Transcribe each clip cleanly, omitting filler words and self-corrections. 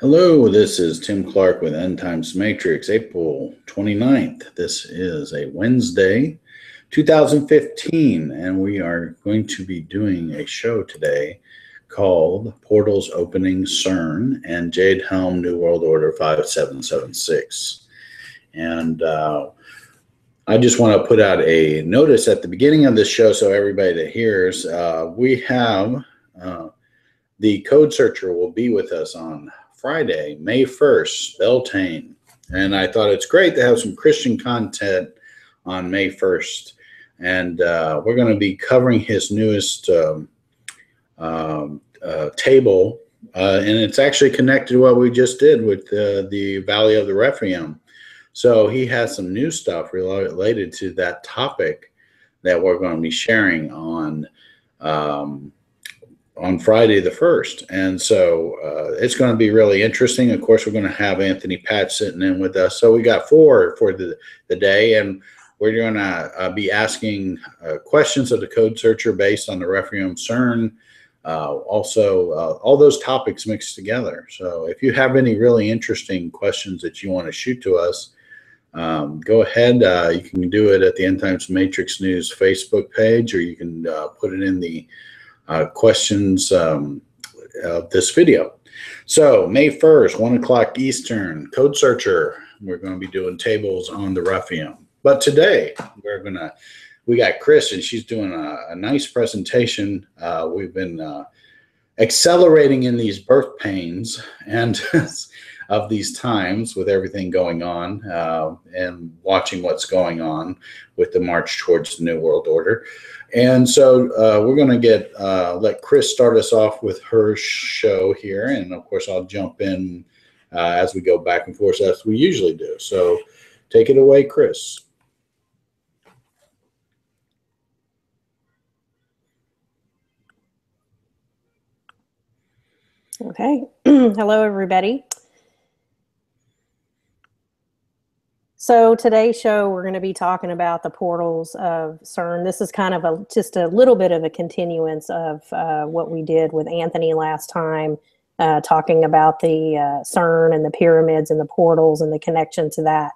Hello, this is Tim Clark with End Times Matrix, April 29th. This is a Wednesday, 2015, and we are going to be doing a show today called Portals Opening CERN and JADE HELM New World Order 5776. And I just want to put out a notice at the beginning of this show so everybody that hears, we have the code searcher will be with us on Friday, May 1st, Beltane. And I thought it's great to have some Christian content on May 1st. And we're going to be covering his newest table. And it's actually connected to what we just did with the Valley of the Rephaim. So he has some new stuff related to that topic that we're going to be sharing on Friday the 1st. And so it's going to be really interesting. Of course, we're going to have Anthony Patch sitting in with us. So we got 4 for the day, and we're going to be asking questions of the code searcher based on the Rephaim CERN, also all those topics mixed together. So if you have any really interesting questions that you want to shoot to us, go ahead. You can do it at the End Times Matrix News Facebook page, or you can put it in the questions of this video. So May 1st, 1 o'clock Eastern, code searcher. We're going to be doing tables on the Rephaim. But today we got Chris, and she's doing a nice presentation. We've been accelerating in these birth pains and of these times with everything going on, and watching what's going on with the march towards the New World Order. And so we're going to let Chris start us off with her show here. And of course, I'll jump in as we go back and forth as we usually do. So take it away, Chris. Okay. Hello, everybody. So today's show, we're going to be talking about the portals of CERN. This is kind of just a little bit of a continuance of what we did with Anthony last time, talking about the CERN and the pyramids and the portals and the connection to that.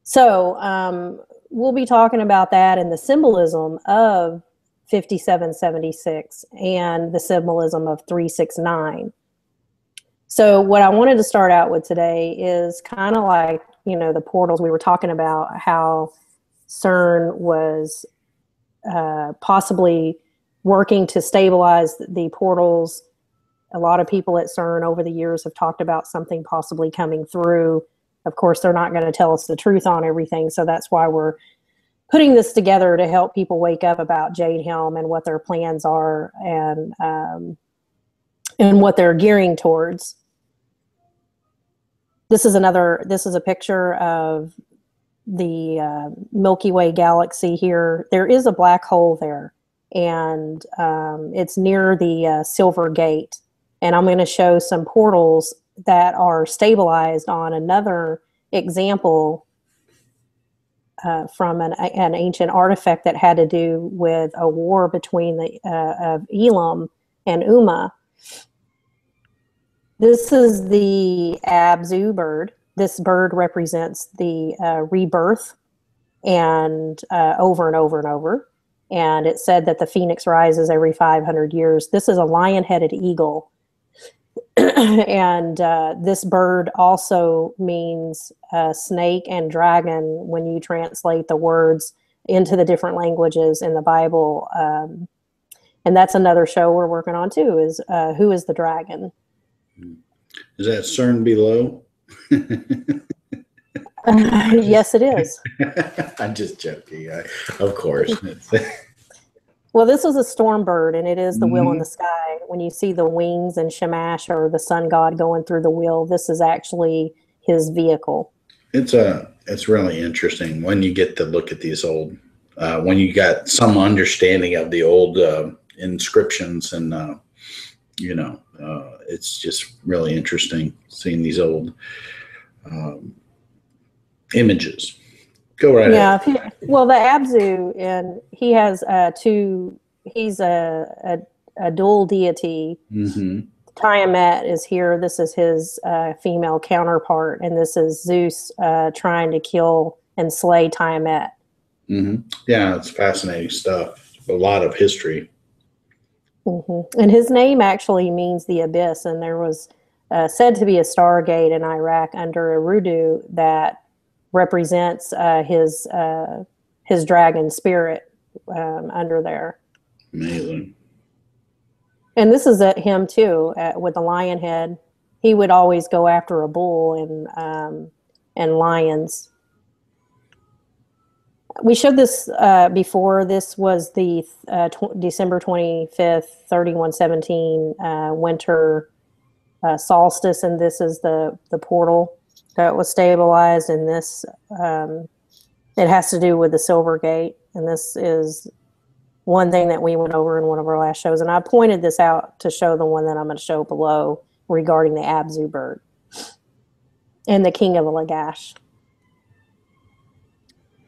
So we'll be talking about that and the symbolism of 5776 and the symbolism of 369. So what I wanted to start out with today is kind of like, the portals. We were talking about how CERN was possibly working to stabilize the portals. A lot of people at CERN over the years have talked about something possibly coming through. Of course, they're not going to tell us the truth on everything, so that's why we're putting this together to help people wake up about Jade Helm and what their plans are and what they're gearing towards. This is a picture of the Milky Way galaxy here. There is a black hole there, and it's near the Silver Gate. And I'm going to show some portals that are stabilized on another example from an ancient artifact that had to do with a war between of Elam and Uma. This is the Abzu bird. This bird represents the rebirth and over and over and over. And it said that the phoenix rises every 500 years. This is a lion-headed eagle. And this bird also means snake and dragon when you translate the words into the different languages in the Bible. And that's another show we're working on too, is who is the dragon? Is that CERN below? Yes, it is. I'm just joking. Of course. Well, this is a storm bird, and it is the wheel in the sky. When you see the wings and Shamash, or the sun god, going through the wheel, this is actually his vehicle. It's really interesting when you get to look at these old, when you got some understanding of the old inscriptions, and it's just really interesting seeing these old images. Go right ahead. Well, the Abzu, and he has he's a dual deity. Tiamat is here. This is his female counterpart, and this is Zeus trying to kill and slay Tiamat. Yeah, it's fascinating stuff. A lot of history. And his name actually means the abyss, and there was said to be a stargate in Iraq under Eridu that represents his dragon spirit under there. Amazing. And this is at him too, with the lion head. He would always go after a bull and lions. We showed this before. This was the December 25th, 3117 winter solstice, and this is the portal that was stabilized. And this it has to do with the Silver Gate, and this is one thing that we went over in one of our last shows. And I pointed this out to show the one that I'm going to show below regarding the Abzu bird and the king of the Lagash,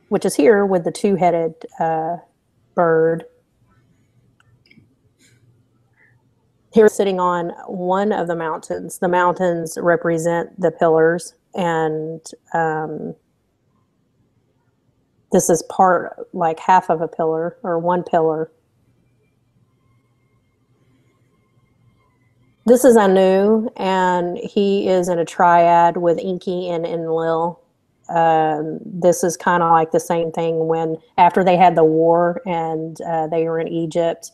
which is here with the two-headed bird. Here sitting on one of the mountains. The mountains represent the pillars, and this is part, like half of a pillar, or one pillar. This is Anu, and he is in a triad with Enki and Enlil. This is kind of like the same thing when, after they had the war and they were in Egypt,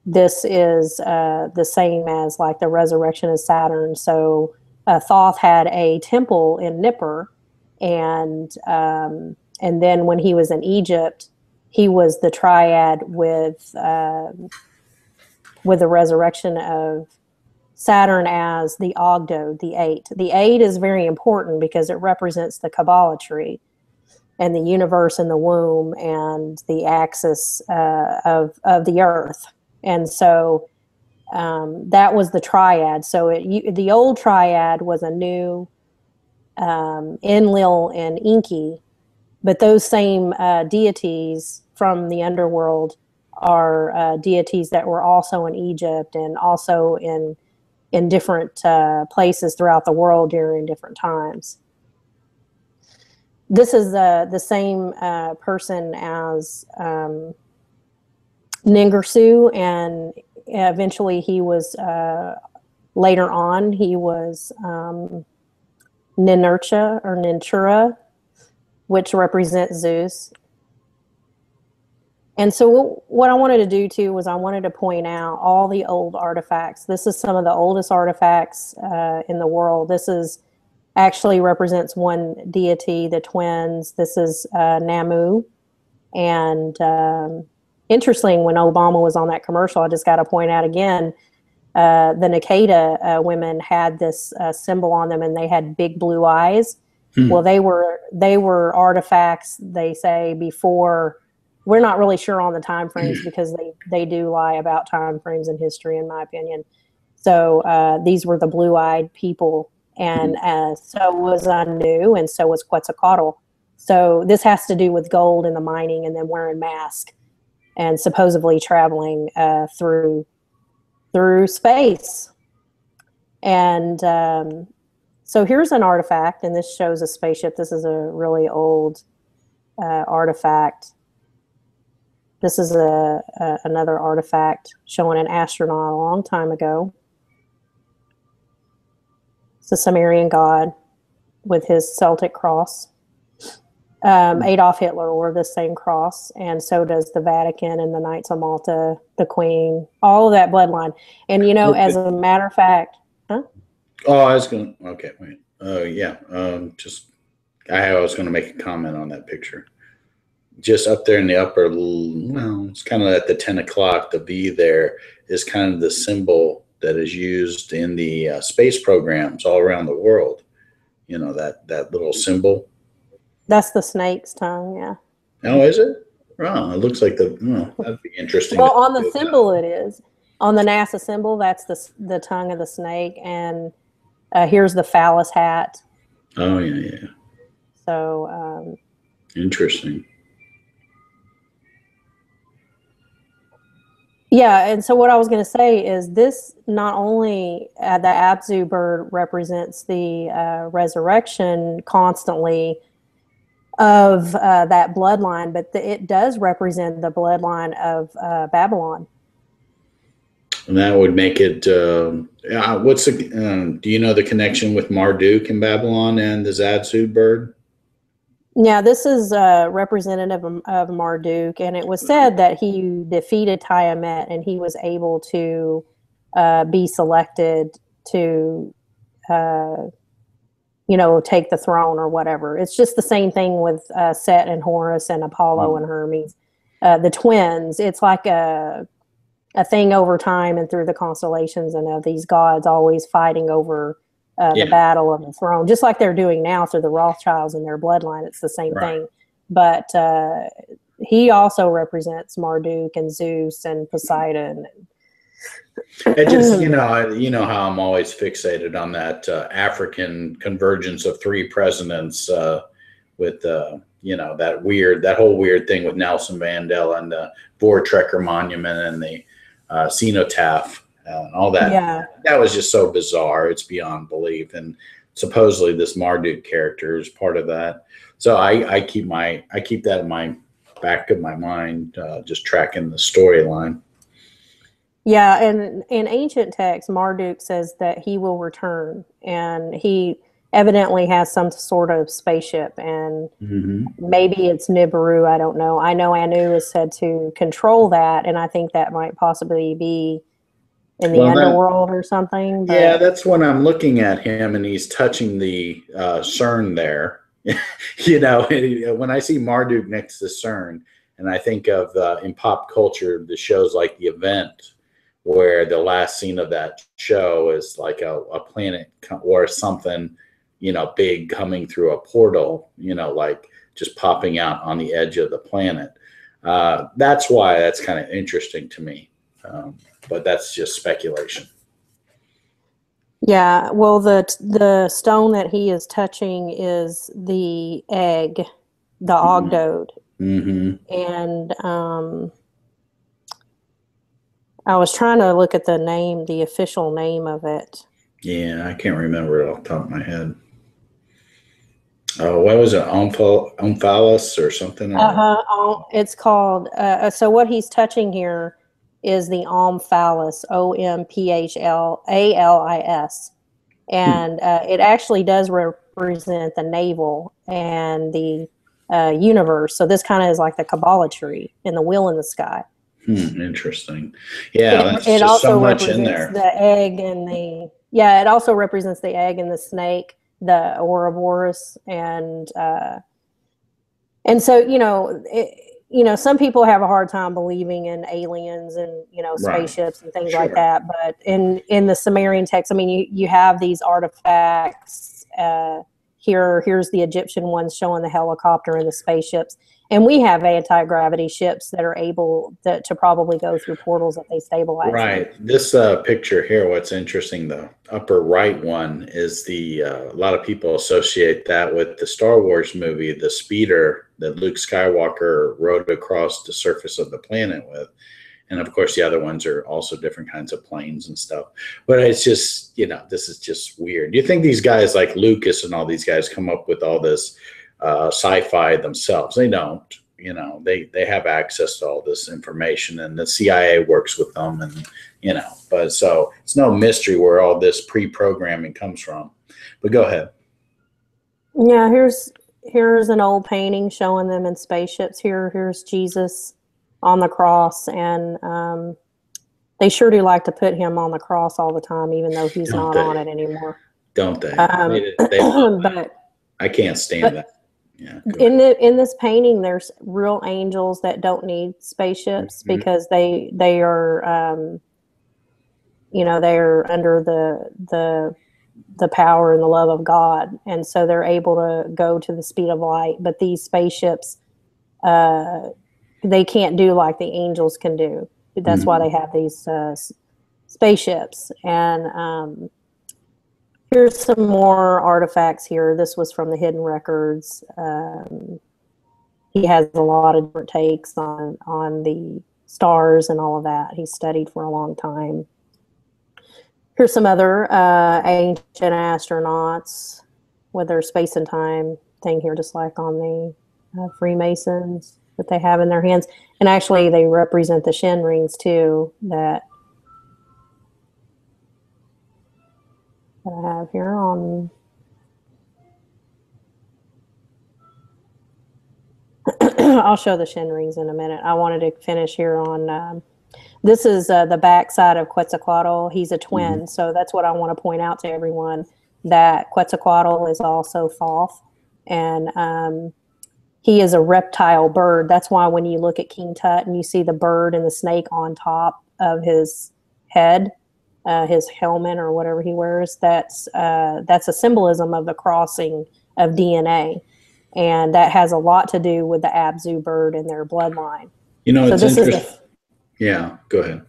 this is the same as like the resurrection of Saturn. So Thoth had a temple in Nippur, and then when he was in Egypt, he was the triad with the resurrection of Saturn as the Ogdo, the 8. The 8 is very important because it represents the Kabbalah tree and the universe and the womb and the axis of the earth. And so that was the triad. So the old triad was Anu, Enlil, and Enki. But those same deities from the underworld are deities that were also in Egypt and also in different places throughout the world during different times. This is the same person as Ningersu, and eventually he was, later on, he was Ninurcha or Nintura, which represents Zeus. And so what I wanted to do too was I wanted to point out all the old artifacts. This is some of the oldest artifacts in the world. This is actually represents one deity, the twins. This is Namu. And interesting, when Obama was on that commercial, I just got to point out again, the Nikeda women had this symbol on them, and they had big blue eyes. Well, they were artifacts, they say, before. We're not really sure on the time frames because they do lie about time frames in history, in my opinion. So these were the blue-eyed people, and so was Anu, and so was Quetzalcoatl. So this has to do with gold and the mining, and then wearing masks, and supposedly traveling through space. And so here's an artifact, and this shows a spaceship. This is a really old artifact. This is another artifact showing an astronaut a long time ago. It's a Sumerian god with his Celtic cross. Adolf Hitler wore this same cross, and so does the Vatican and the Knights of Malta, the Queen, all of that bloodline. And, you know, as a matter of fact, huh? Oh, I was going to, okay, wait. Yeah, I was going to make a comment on that picture. Just up there in the upper, well, it's kind of at the 10 o'clock, the V there is kind of the symbol that is used in the space programs all around the world. You know, that little symbol. That's the snake's tongue, yeah. Oh, is it? Oh, it looks like that'd be interesting. Well, on the symbol it is. On the NASA symbol, that's the tongue of the snake, and here's the phallus hat. Oh, yeah. So interesting. Yeah, and so what I was going to say is this not only the Abzu bird represents the resurrection constantly of that bloodline, but it does represent the bloodline of Babylon. And that would make it. What's the? Do you know the connection with Marduk in Babylon and the Zadsud bird? Yeah, this is representative of Marduk, and it was said that he defeated Tiamat, and he was able to be selected to, take the throne or whatever. It's just the same thing with Set and Horus and Apollo and Hermes, the twins. It's like a thing over time and through the constellations, and of these gods always fighting over the battle of the throne, just like they're doing now through the Rothschilds and their bloodline. It's the same thing. But he also represents Marduk and Zeus and Poseidon. It just, you know how I'm always fixated on that African convergence of three presidents with, that whole weird thing with Nelson Mandela and the Voortrekker Monument and the cenotaph. All that. Yeah. That was just so bizarre. It's beyond belief. And supposedly this Marduk character is part of that. So I keep that in my back of my mind, just tracking the storyline. Yeah, and in ancient texts, Marduk says that he will return, and he evidently has some sort of spaceship, and maybe it's Nibiru. I don't know. I know Anu is said to control that, and I think that might possibly be in the underworld or something. But yeah, that's when I'm looking at him and he's touching the CERN there. When I see Marduk next to CERN, and I think of in pop culture, the shows like The Event, where the last scene of that show is like a planet or something, big coming through a portal, like just popping out on the edge of the planet. That's why that's kind of interesting to me. But that's just speculation. Yeah, well, the stone that he is touching is the egg, the Ogdode. And I was trying to look at the official name of it. Yeah, I can't remember it off the top of my head. What was it? Omphalos or something? It's called, so what he's touching here is the Omphalos, Omphlalis. And it actually does represent the navel and the universe. So this kind of is like the Kabbalah tree and the wheel in the sky. Interesting. Yeah, that's it just also so much in there. The egg and it also represents the egg and the snake, the Ouroboros, and so some people have a hard time believing in aliens and spaceships and things like that. But in the Sumerian text, I mean, you have these artifacts. Here's the Egyptian ones showing the helicopter and the spaceships, and we have anti-gravity ships that are able to probably go through portals that they stabilize. Right. This picture here, what's interesting, the upper right one is a lot of people associate that with the Star Wars movie, the speeder that Luke Skywalker rode across the surface of the planet with. And of course, the other ones are also different kinds of planes and stuff. But it's just, this is just weird. Do you think these guys like Lucas and all these guys come up with all this sci-fi themselves? They don't. They have access to all this information, and the CIA works with them, and but so it's no mystery where all this pre-programming comes from. But go ahead. Yeah, here's an old painting showing them in spaceships. Here's Jesus on the cross, and they sure do like to put him on the cross all the time, even though he's not on it anymore. Don't they? But I can't stand that. Yeah, in this painting, there's real angels that don't need spaceships because they are they're under the power and the love of God, and so they're able to go to the speed of light. But these spaceships, they can't do like the angels can do. That's why they have these spaceships. And here's some more artifacts here. This was from the Hidden Records. He has a lot of different takes on the stars and all of that. He studied for a long time. Here's some other ancient astronauts with their space and time thing here, just like on the Freemasons that they have in their hands. And actually, they represent the Shin rings too that I have here on. I'll show the Shin rings in a minute. I wanted to finish here on. This is the back side of Quetzalcoatl. He's a twin, so that's what I want to point out to everyone, that Quetzalcoatl is also Thoth, and he is a reptile bird. That's why when you look at King Tut and you see the bird and the snake on top of his head, his helmet or whatever he wears, that's a symbolism of the crossing of DNA, and that has a lot to do with the Abzu bird and their bloodline. You know, it's interesting. Yeah, go ahead.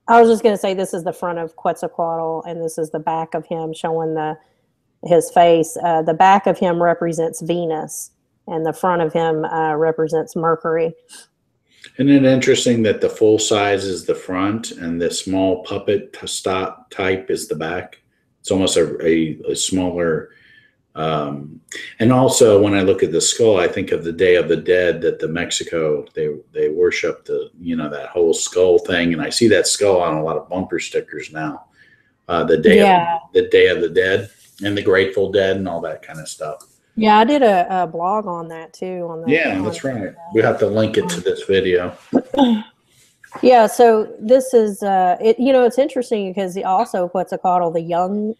I was just going to say, this is the front of Quetzalcoatl, and this is the back of him showing his face. The back of him represents Venus, and the front of him represents Mercury. Isn't it interesting that the full size is the front and the small puppet type is the back? It's almost a smaller. And also, when I look at the skull, I think of the Day of the Dead, that the Mexico, they worship that whole skull thing, and I see that skull on a lot of bumper stickers now. The Day of the Dead and the Grateful Dead and all that kind of stuff. Yeah, I did a blog on that too. That's right. We have to link it to this video. Yeah, so this is it's interesting because also Quetzalcoatl, the young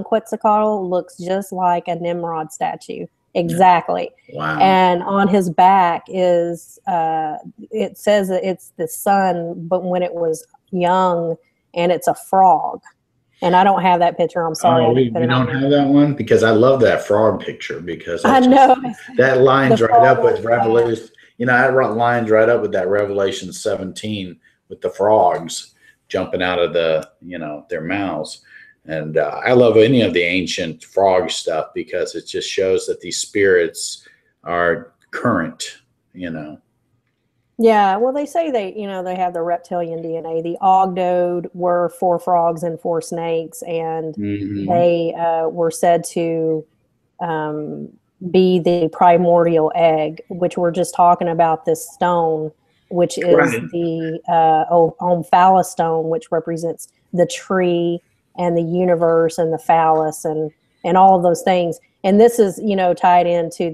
Quetzalcoatl looks just like a Nimrod statue. Exactly. Wow. And on his back is it says that it's the sun, but when it was young, and it's a frog. And I don't have that picture. I'm sorry. Oh, we don't have that one, because I love that frog picture, because I know that lines right up with Revelation. That lines right up with that Revelation 17 with the frogs jumping out of their mouths. And I love any of the ancient frog stuff, because it just shows that these spirits are current, Yeah, well, they say they have the reptilian DNA. The Ogdode were 4 frogs and 4 snakes, and they were said to be the primordial egg, which we're just talking about, this stone, which is the Omphala stone, which represents the tree and the universe and the phallus and all of those things. And this is, tied into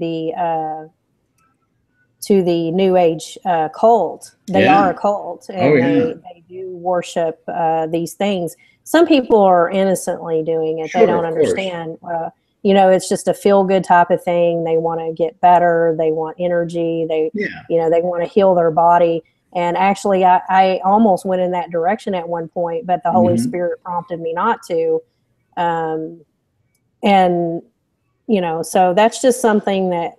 the New Age cult. They are a cult, and they do worship these things. Some people are innocently doing it. Sure, they don't understand. It's just a feel-good type of thing. They want to get better. They want energy. They want to heal their body. And actually, I almost went in that direction at one point, but the Holy Spirit prompted me not to. So that's just something that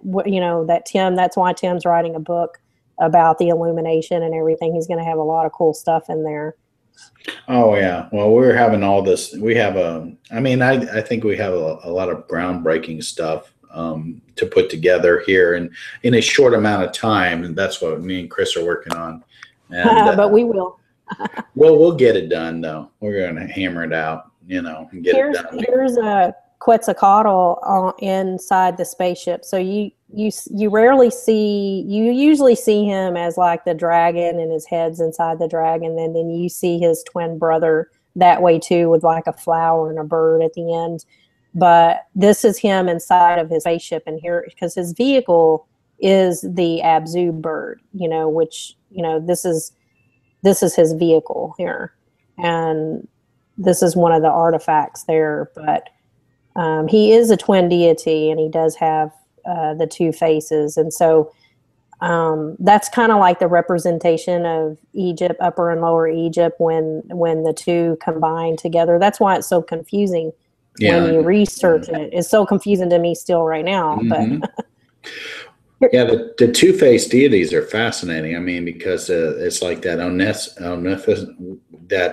that's why Tim's writing a book about the Illumination and everything. He's going to have a lot of cool stuff in there. Oh yeah. Well, we're having all this. We have I think we have a lot of groundbreaking stuff to put together here and in a short amount of time. And that's what me and Chris are working on. And, but we will. we'll get it done though. We're going to hammer it out, and get it done. Here's a Quetzalcoatl inside the spaceship. So you rarely see, you usually see him as like the dragon, and his head's inside the dragon, and then you see his twin brother that way too, with like a flower and a bird at the end. But this is him inside of his spaceship, and here, because his vehicle is the Abzu bird, which this is his vehicle here, and this is one of the artifacts there. But he is a twin deity, and he does have the 2 faces. And so that's kind of like the representation of Egypt, Upper and Lower Egypt, when the 2 combine together. That's why it's so confusing when you research it. It's so confusing to me still right now. But yeah, the 2-faced deities are fascinating. Because it's like that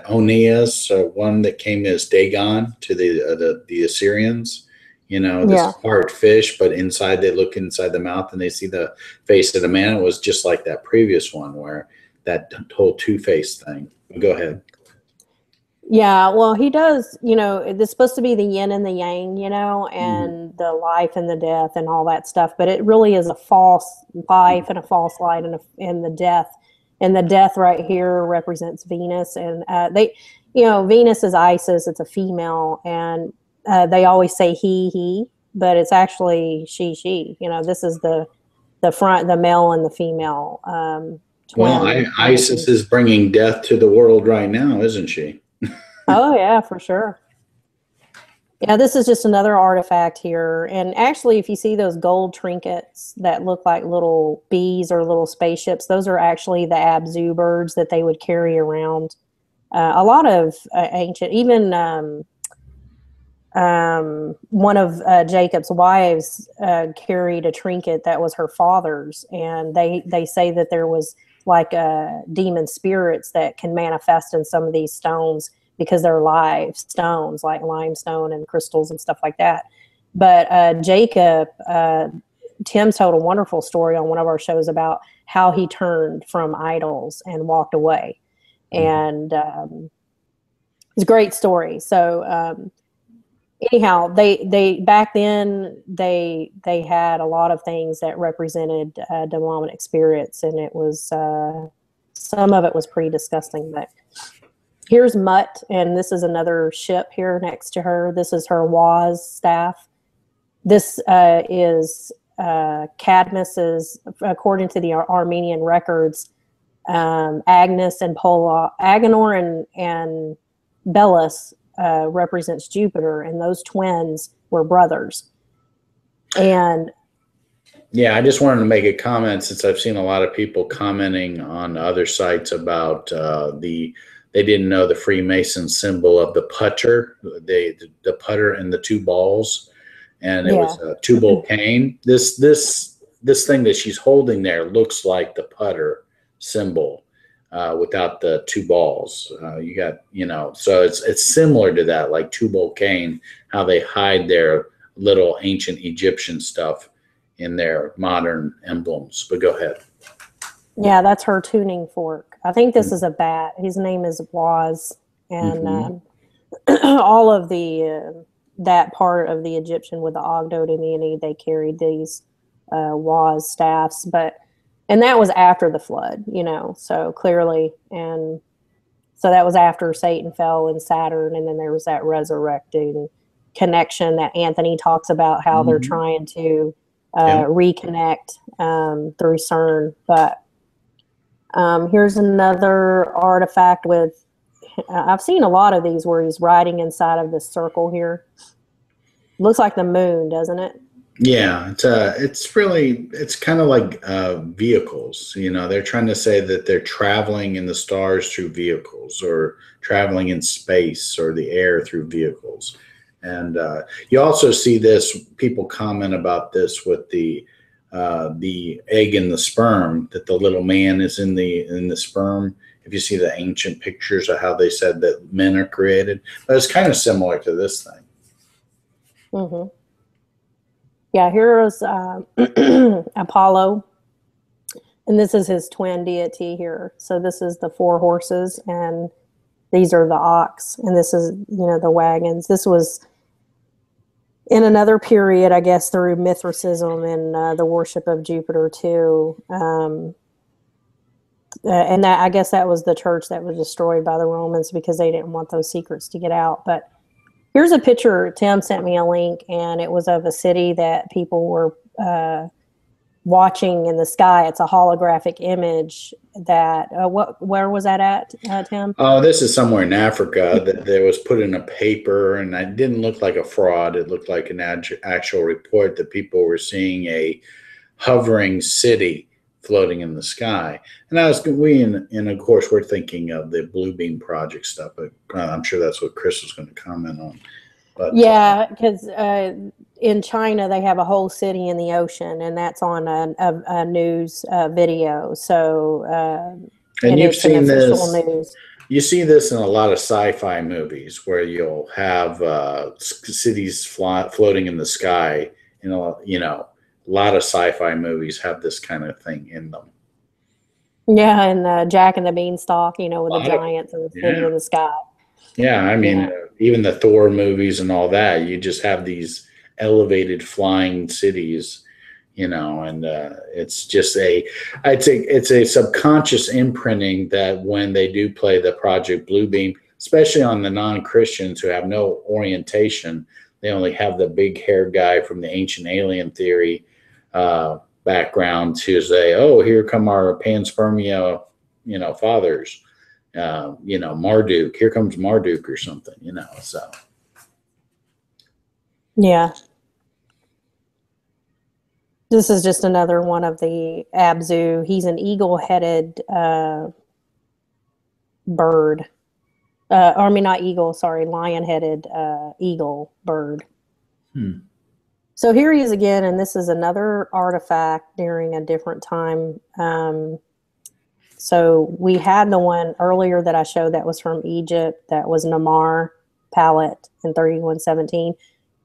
Onias, one that came as Dagon to the Assyrians. This part fish, but inside they look inside the mouth and they see the face of the man. It was just like that previous one where that whole two-faced thing. Go ahead. Yeah, well, he does, it's supposed to be the yin and the yang, and the life and the death and all that stuff, but it really is a false life and a false light and the death. And the death right here represents Venus. And Venus is Isis, it's a female, and they always say he, but it's actually she. This is the male and the female twin. Well, Isis is bringing death to the world right now, isn't she? Oh, yeah, for sure. Yeah, this is just another artifact here. And actually, if you see those gold trinkets that look like little bees or little spaceships, those are actually the Abzu birds that they would carry around. A lot of ancient, even one of Jacob's wives carried a trinket that was her father's. And they say that there was like demon spirits that can manifest in some of these stones, because they're live stones like limestone and crystals and stuff like that. But Jacob, Tim's told a wonderful story on one of our shows about how he turned from idols and walked away. And it's a great story. So anyhow, they back then they had a lot of things that represented demonic spirits, and it was some of it was pretty disgusting. But here's Mutt, and this is another ship here next to her. This is her Waz staff. This is Cadmus's, according to the Armenian records, Agnes and Agenor and Belus represents Jupiter, and those twins were brothers. And yeah, I just wanted to make a comment, since I've seen a lot of people commenting on other sites about they didn't know the Freemason symbol of the putter, the putter and the two balls, and it was a tubal cane. This thing that she's holding there looks like the putter symbol without the two balls. You got, so it's similar to that, like tubal cane, how they hide their little ancient Egyptian stuff in their modern emblems. But go ahead. Yeah, that's her tuning fork. I think this is a bat. His name is Waz, and all of that part of the Egyptian with the Ogdo Domini, they carried these Waz staffs, and that was after the flood, so clearly, and so that was after Satan fell in Saturn, and then there was that resurrecting connection that Anthony talks about, how they're trying to reconnect through CERN. But here's another artifact with, I've seen a lot of these where he's riding inside of this circle here. Looks like the moon, doesn't it? Yeah, it's kind of like vehicles. They're trying to say that they're traveling in the stars through vehicles, or traveling in space or the air through vehicles. And you also see this, people comment about this with the egg and the sperm, that the little man is in the sperm. If you see the ancient pictures of how they said that men are created, but it's kind of similar to this thing. Mm-hmm. Yeah, here's Apollo, and this is his twin deity here. So this is the 4 horses, and these are the ox, and this is, the wagons. This was in another period, I guess, through Mithricism and the worship of Jupiter too. And that, I guess, that was the church that was destroyed by the Romans because they didn't want those secrets to get out. But here's a picture. Tim sent me a link, and it was of a city that people were watching in the sky. It's a holographic image that, where was that at, Tim? Oh, this is somewhere in Africa that there was put in a paper, and it didn't look like a fraud. It looked like an actual report that people were seeing a hovering city floating in the sky. And and of course, we're thinking of the Blue Beam Project stuff, but I'm sure that's what Chris was going to comment on. But yeah, because in China, they have a whole city in the ocean, and that's on a news video. So, and you've seen this. News. You see this in a lot of sci-fi movies where you'll have cities floating in the sky. A lot of sci-fi movies have this kind of thing in them. Yeah, and Jack and the Beanstalk, with A the lot of it. giants and sitting Yeah. in the sky. Yeah. I mean, Yeah. even the Thor movies and all that, you just have these elevated flying cities, and it's just I'd say it's a subconscious imprinting that when they do play the Project Bluebeam, especially on the non-Christians who have no orientation, they only have the big haired guy from the ancient alien theory background to say, oh, here come our panspermia, fathers, Marduk, here comes Marduk or something, so. Yeah. This is just another one of the Abzu. He's an eagle-headed bird. Or I mean, not eagle, sorry, lion-headed eagle bird. So here he is again, and this is another artifact during a different time. So we had the one earlier that I showed that was from Egypt. That was Namar palette in 3117.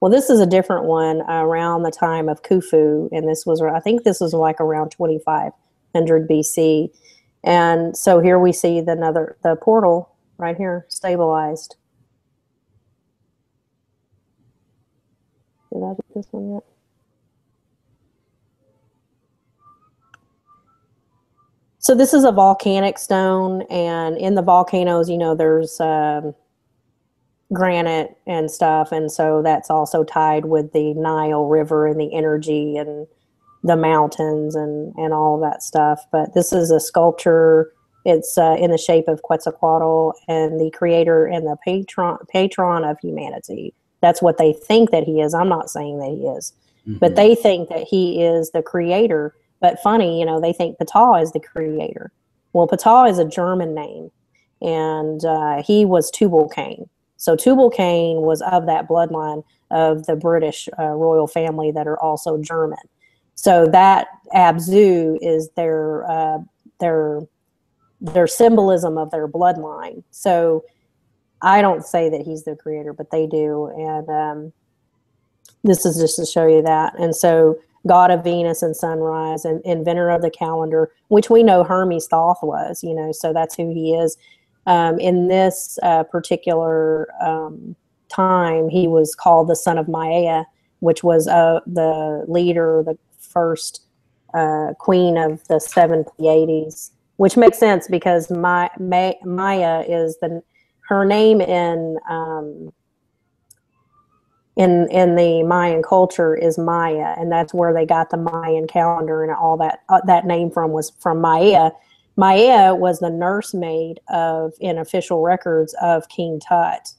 Well, this is a different one around the time of Khufu, and I think this was like around 2500 BC. And so here we see the portal right here, stabilized. Did I get this one yet? So this is a volcanic stone, and in the volcanoes, there's granite and stuff, and so that's also tied with the Nile River and the energy and the mountains and all that stuff. But this is a sculpture. It's in the shape of Quetzalcoatl and the creator and the patron of humanity. That's what they think that he is. I'm not saying that he is, but they think that he is the creator. But funny, they think Ptah is the creator. Well, Ptah is a German name, and he was Tubal-Cain. So Tubal-Cain was of that bloodline of the British royal family that are also German. So that Abzu is their symbolism of their bloodline. So I don't say that he's the creator, but they do. And this is just to show you that. And so god of Venus and sunrise and inventor of the calendar, which we know Hermes Thoth was, so that's who he is. In this particular time, he was called the son of Maia, which was the leader, the first queen of the 7 Pleiades, which makes sense because Maya is her name in the Mayan culture is Maya, and that's where they got the Mayan calendar and all that name was from Maya. Maya was the nursemaid in official records of King Tut.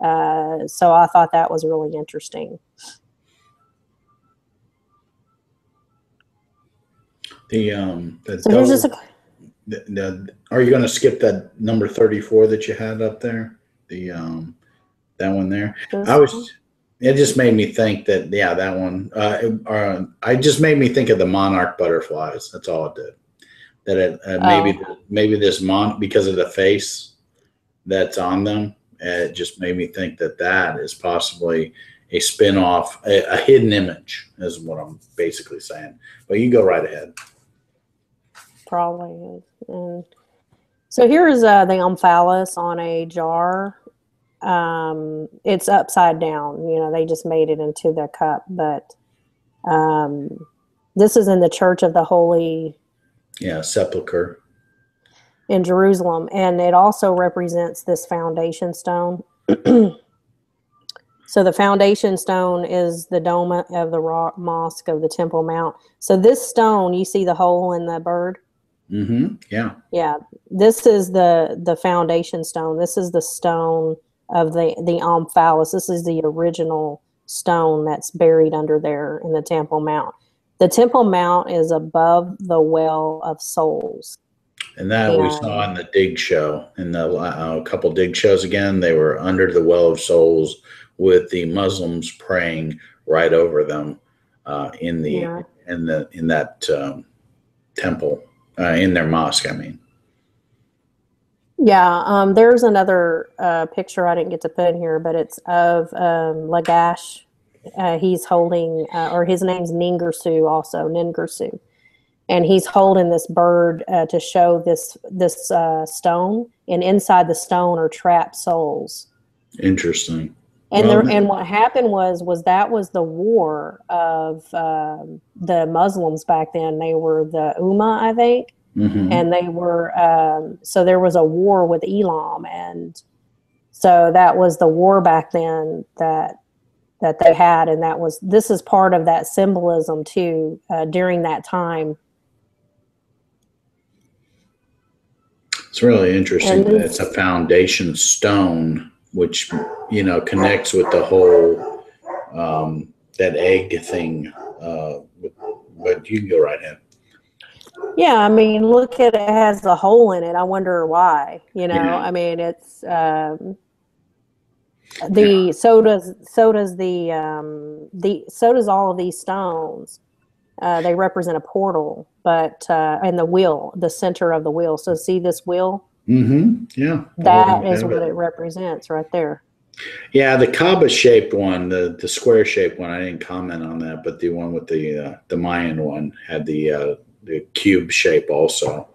So I thought that was really interesting. Are you going to skip that number 34 that you had up there? That one there. It just made me think that that one. I just made me think of the monarch butterflies. That's all it did. That maybe this because of the face that's on them, it just made me think that is possibly a spin-off, a hidden image, is what I'm basically saying. But you go right ahead. Probably. And so here's the omphalos on a jar. It's upside down. They just made it into the cup. But this is in the Church of the Holy Sepulchre in Jerusalem, and it also represents this foundation stone. So the foundation stone is the dome of the rock mosque of the Temple Mount. So this stone, you see the hole in the bird? Yeah. Yeah. This is the foundation stone. This is the stone of the omphalos. This is the original stone that's buried under there in the Temple Mount. The Temple Mount is above the Well of Souls. And that we saw in the dig show, in the couple dig shows again. They were under the Well of Souls with the Muslims praying right over them in that temple, in their mosque, I mean. Yeah, there's another picture I didn't get to put in here, but it's of Lagash. He's holding, or his name's Ningirsu also, Ningirsu. and he's holding this bird to show this stone, and inside the stone are trapped souls. Interesting. And and what happened was that was the war of the Muslims back then. They were the Ummah, I think, and they were so there was a war with Elam, and so that was the war back then that they had, and this is part of that symbolism too during that time. It's really interesting that it's a foundation stone, which, you know, connects with the whole that egg thing. But you can go right ahead. Yeah, I mean, look at it, has a hole in it. I wonder why. You know, yeah. I mean, it's so does all of these stones. They represent a portal, but and the wheel, the center of the wheel. So see this wheel? Yeah. That is what it represents right there. Yeah, the Kaaba shaped one, the square shaped one, I didn't comment on that, but the one with the Mayan one had the cube shape also,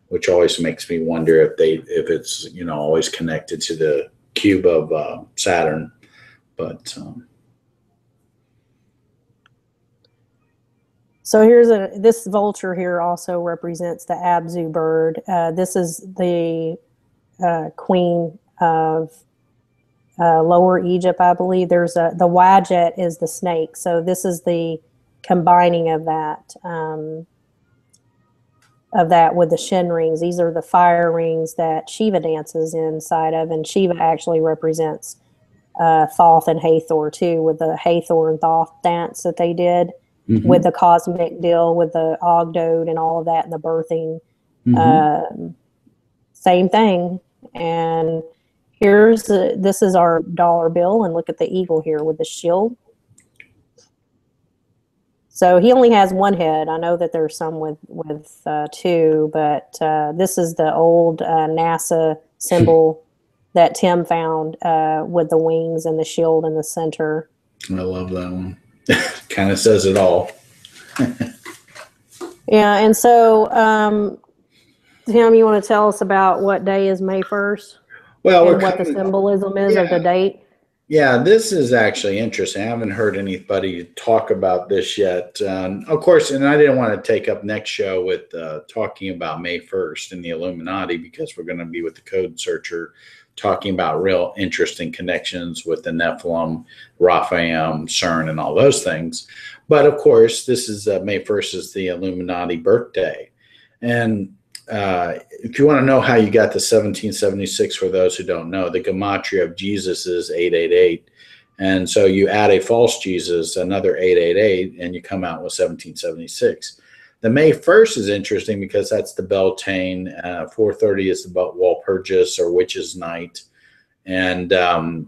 which always makes me wonder if it's, you know, always connected to the cube of Saturn. But so here's this vulture here also represents the Abzu bird. This is the queen of Lower Egypt, I believe. There's the Wajet is the snake. So this is the combining of that with the Shin rings. These are the fire rings that Shiva dances inside of, and Shiva actually represents Thoth and Hathor too, with the Hathor and Thoth dance that they did. With the cosmic deal, with the Ogdode and all of that, and the birthing, same thing. And this is our dollar bill, and look at the eagle here with the shield. So he only has one head. I know that there's some with two, but this is the old NASA symbol that Tim found with the wings and the shield in the center. I love that one. Kind of says it all. Yeah, and so Tim, you want to tell us about what day is May 1st? Well, and what the symbolism is of the date? Yeah, this is actually interesting. I haven't heard anybody talk about this yet. Of course, and I didn't want to take up next show with talking about May 1st and the Illuminati, because we're going to be with the Code Searcher talking about real interesting connections with the Nephilim, Raphaim, CERN, and all those things. But of course, this is May 1st is the Illuminati birthday. And if you want to know how you got to 1776, for those who don't know, the gematria of Jesus is 888. And so you add a false Jesus, another 888, and you come out with 1776. The May 1st is interesting because that's the Beltane. 4:30 is the Walpurgis or Witches' Night. And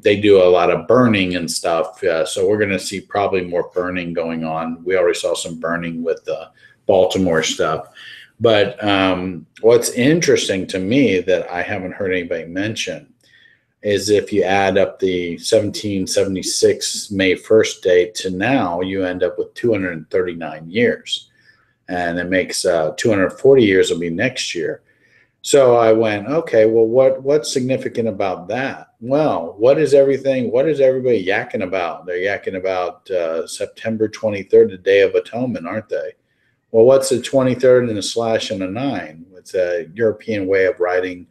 they do a lot of burning and stuff. So we're going to see probably more burning going on. We already saw some burning with the Baltimore stuff. But what's interesting to me that I haven't heard anybody mention is if you add up the 1776 May 1st date to now, you end up with 239 years. And it makes 240 years will be next year. So I went, okay, well, what's significant about that? Well, what is everybody yakking about? They're yakking about September 23rd, the Day of Atonement, aren't they? Well, what's a 23rd and a slash and a 9? It's a European way of writing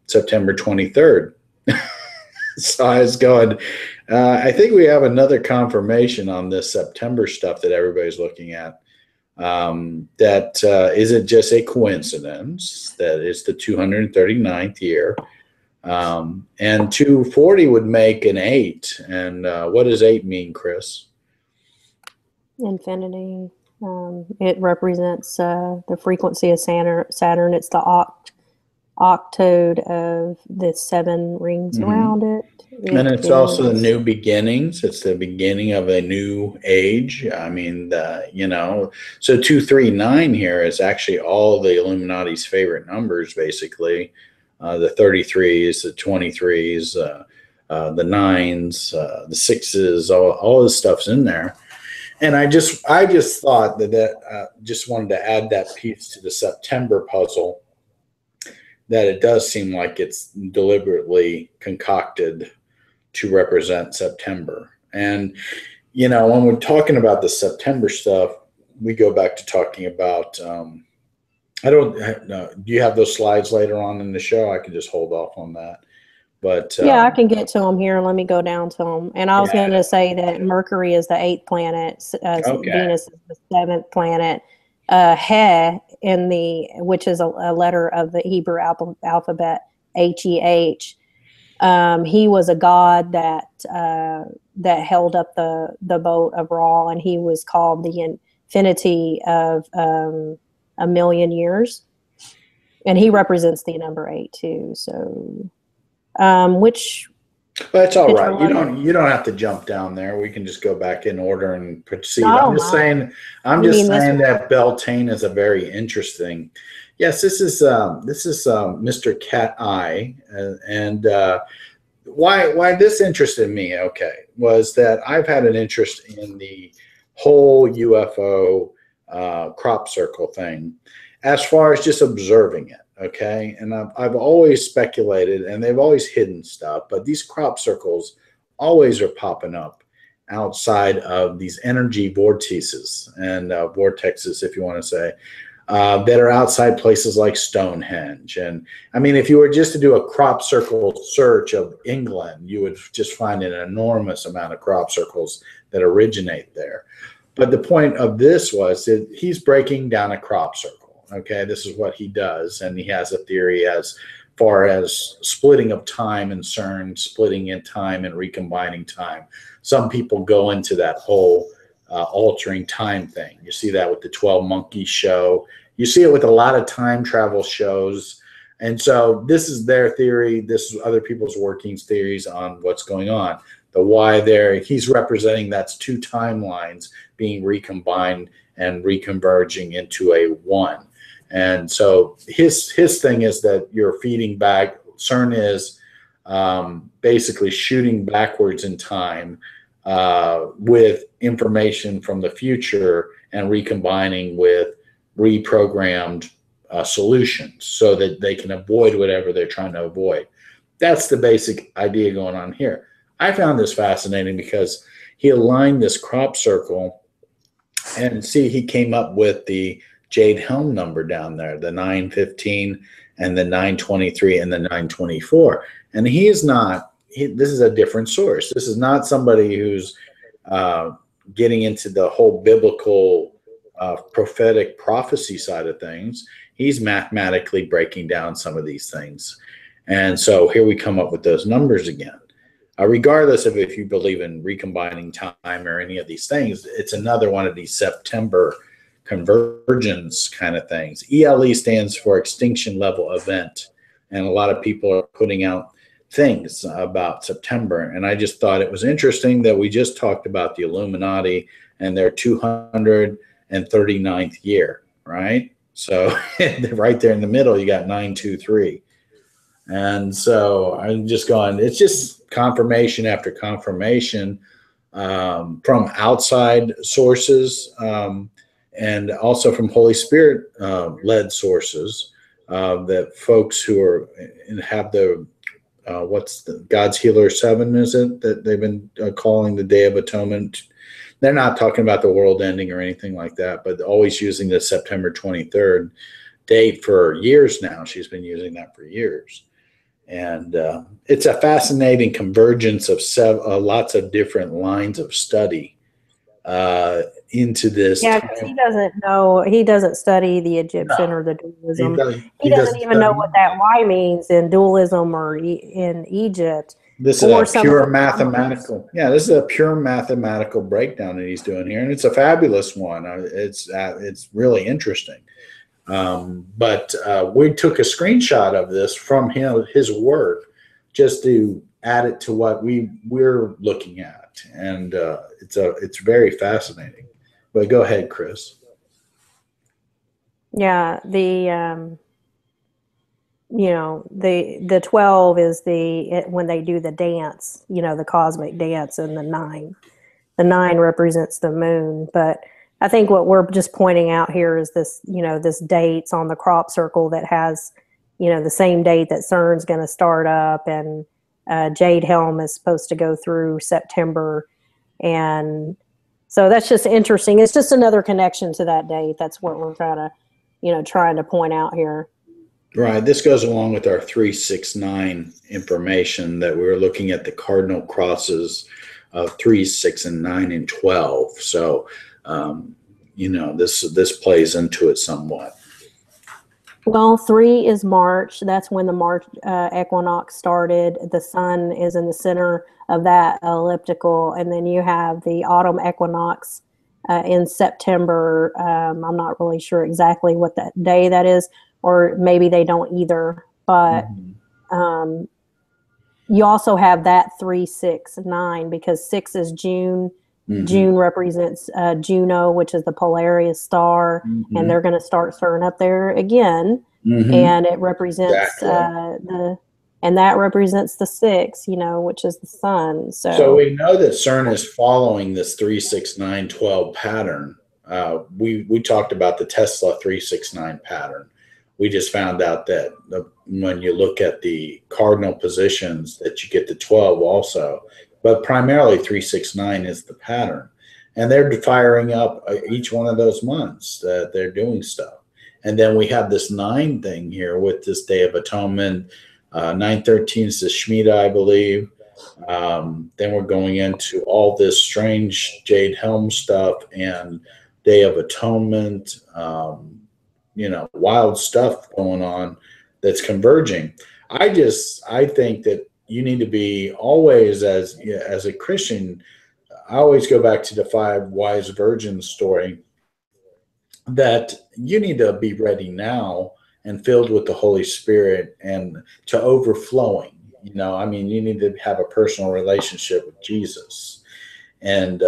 September 23rd. So I was going, I think we have another confirmation on this September stuff that everybody's looking at. Is it just a coincidence that it's the 239th year? And 240 would make an 8. And what does 8 mean, Chris? Infinity. It represents the frequency of Saturn. It's the octode of the 7 rings around it. And it's also the new beginnings. It's the beginning of a new age. I mean, so 239 here is actually all the Illuminati's favorite numbers, basically. The 33s, the 23s, the 9s, the 6s, all this stuff's in there. And I just thought that just wanted to add that piece to the September puzzle, that it does seem like it's deliberately concocted to represent September. And, you know, when we're talking about the September stuff, we go back to talking about, I don't know, do you have those slides later on in the show? I can just hold off on that. But yeah, I can get to them here. Let me go down to them. And I was yeah. going to say that Mercury is the 8th planet, Okay. Venus is the 7th planet. He, which is a letter of the Hebrew alphabet, HEH. He was a god that held up the boat of Ra, and he was called the infinity of a million years, and he represents the number 8 too. So, which. But it's all right. You don't have to jump down there. We can just go back in order and proceed. No, I'm just saying that Beltane is a very interesting. Yes, this is Mr. Cat Eye, and why this interested me, okay, was that I've had an interest in the whole UFO crop circle thing, as far as just observing it. Okay. And I've always speculated, and they've always hidden stuff, but these crop circles always are popping up outside of these energy vortices and vortexes, if you want to say, that are outside places like Stonehenge. And I mean, if you were just to do a crop circle search of England, you would just find an enormous amount of crop circles that originate there. But the point of this was that he's breaking down a crop circle. Okay, this is what he does, and he has a theory as far as splitting of time in CERN, splitting in time and recombining time. Some people go into that whole altering time thing. You see that with the 12 Monkeys show. You see it with a lot of time travel shows. And so this is their theory. This is other people's workings theories on what's going on. The why there, he's representing that's two timelines being recombined and reconverging into a one. And so his thing is that you're feeding back. CERN is basically shooting backwards in time with information from the future and recombining with reprogrammed solutions so that they can avoid whatever they're trying to avoid. That's the basic idea going on here. I found this fascinating because he aligned this crop circle, and see, he came up with the JADE HELM number down there, the 915 and the 923 and the 924. And he is not, this is a different source. This is not somebody who's getting into the whole biblical prophetic prophecy side of things. He's mathematically breaking down some of these things. And so here we come up with those numbers again. Regardless of if you believe in recombining time or any of these things, it's another one of these September convergence kind of things. ELE stands for extinction level event. And a lot of people are putting out things about September. And I just thought it was interesting that we just talked about the Illuminati and their 239th year, right? So right there in the middle, you got 923. And so I'm just going, it's just confirmation after confirmation from outside sources and also from Holy Spirit led sources that folks who are have the what's the God's Healer 7, is it, that they've been calling the Day of Atonement. They're not talking about the world ending or anything like that, but always using the September 23rd date for years now. She's been using that for years. And it's a fascinating convergence of lots of different lines of study into this. Yeah, because he doesn't know, he doesn't study the Egyptian or the dualism. He doesn't even know what that Y means in dualism or in Egypt. This is a pure mathematical. Yeah, this is a pure mathematical breakdown that he's doing here, and it's a fabulous one. It's really interesting. But we took a screenshot of this from his work just to add it to what we're looking at, and it's very fascinating. But go ahead, Chris. Yeah, the 12 is when they do the dance, the cosmic dance, and the 9 The 9 represents the moon. But I think what we're just pointing out here is this, this dates on the crop circle that has, the same date that CERN's going to start up, and JADE HELM is supposed to go through September. And so that's just interesting. It's just another connection to that date. That's what we're trying to point out here. Right. This goes along with our 369 information that we were looking at the cardinal crosses of 3, 6, and 9 and 12. So, this plays into it somewhat. Well, 3 is March. That's when the March equinox started. The sun is in the center of that elliptical. And then you have the autumn equinox in September. I'm not really sure exactly what that day that is, or maybe they don't either. But you also have that 3, 6, 9, because 6 is June. June represents Juno, which is the Polaris star, and they're going to start CERN up there again. And it represents and that represents the 6, which is the sun. So we know that CERN is following this 3, 6, 9, 12 pattern. We talked about the Tesla 369 pattern. We just found out that when you look at the cardinal positions, that you get the 12 also. But primarily 369 is the pattern. And they're firing up each one of those months that they're doing stuff. And then we have this 9 thing here with this Day of Atonement. 9/13 is the Shemitah, I believe. Then we're going into all this strange Jade Helm stuff and Day of Atonement, wild stuff going on that's converging. I think that you need to be always, as a Christian, I always go back to the 5 wise virgins story, that you need to be ready now and filled with the Holy Spirit and to overflowing. You need to have a personal relationship with Jesus and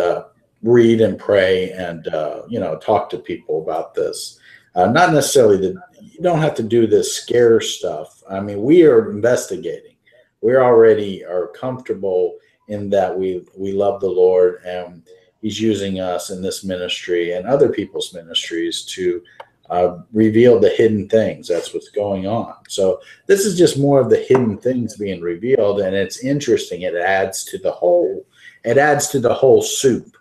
read and pray and, talk to people about this. Not necessarily that you don't have to do this scare stuff. I mean, we are investigating. We already are comfortable in that we love the Lord, and He's using us in this ministry and other people's ministries to reveal the hidden things. That's what's going on. So this is just more of the hidden things being revealed, and it's interesting. It adds to the whole. It adds to the whole soup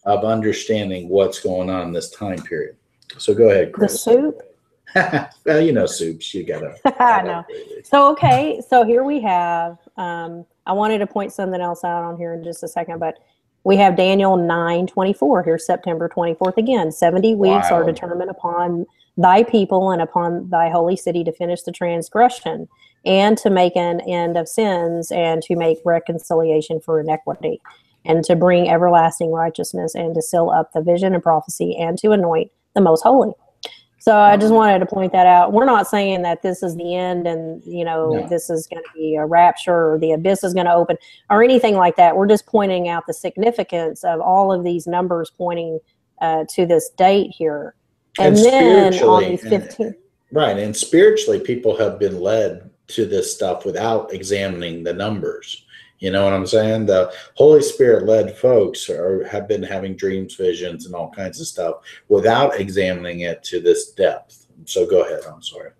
of understanding what's going on in this time period. So go ahead, Chris. The soup? Well, soups. You got to. I know. So here we have, I wanted to point something else out on here in just a second, but we have Daniel 9:24. Here's September 24th again. 70 weeks are determined upon thy people and upon thy holy city to finish the transgression and to make an end of sins and to make reconciliation for iniquity and to bring everlasting righteousness and to seal up the vision and prophecy and to anoint the most holy. So I just wanted to point that out. We're not saying that this is the end and, this is going to be a rapture or the abyss is going to open or anything like that. We're just pointing out the significance of all of these numbers pointing to this date here. And then on these 15. Right. And spiritually, people have been led to this stuff without examining the numbers. You know what I'm saying? The Holy Spirit-led folks have been having dreams, visions, and all kinds of stuff without examining it to this depth. So go ahead. I'm sorry.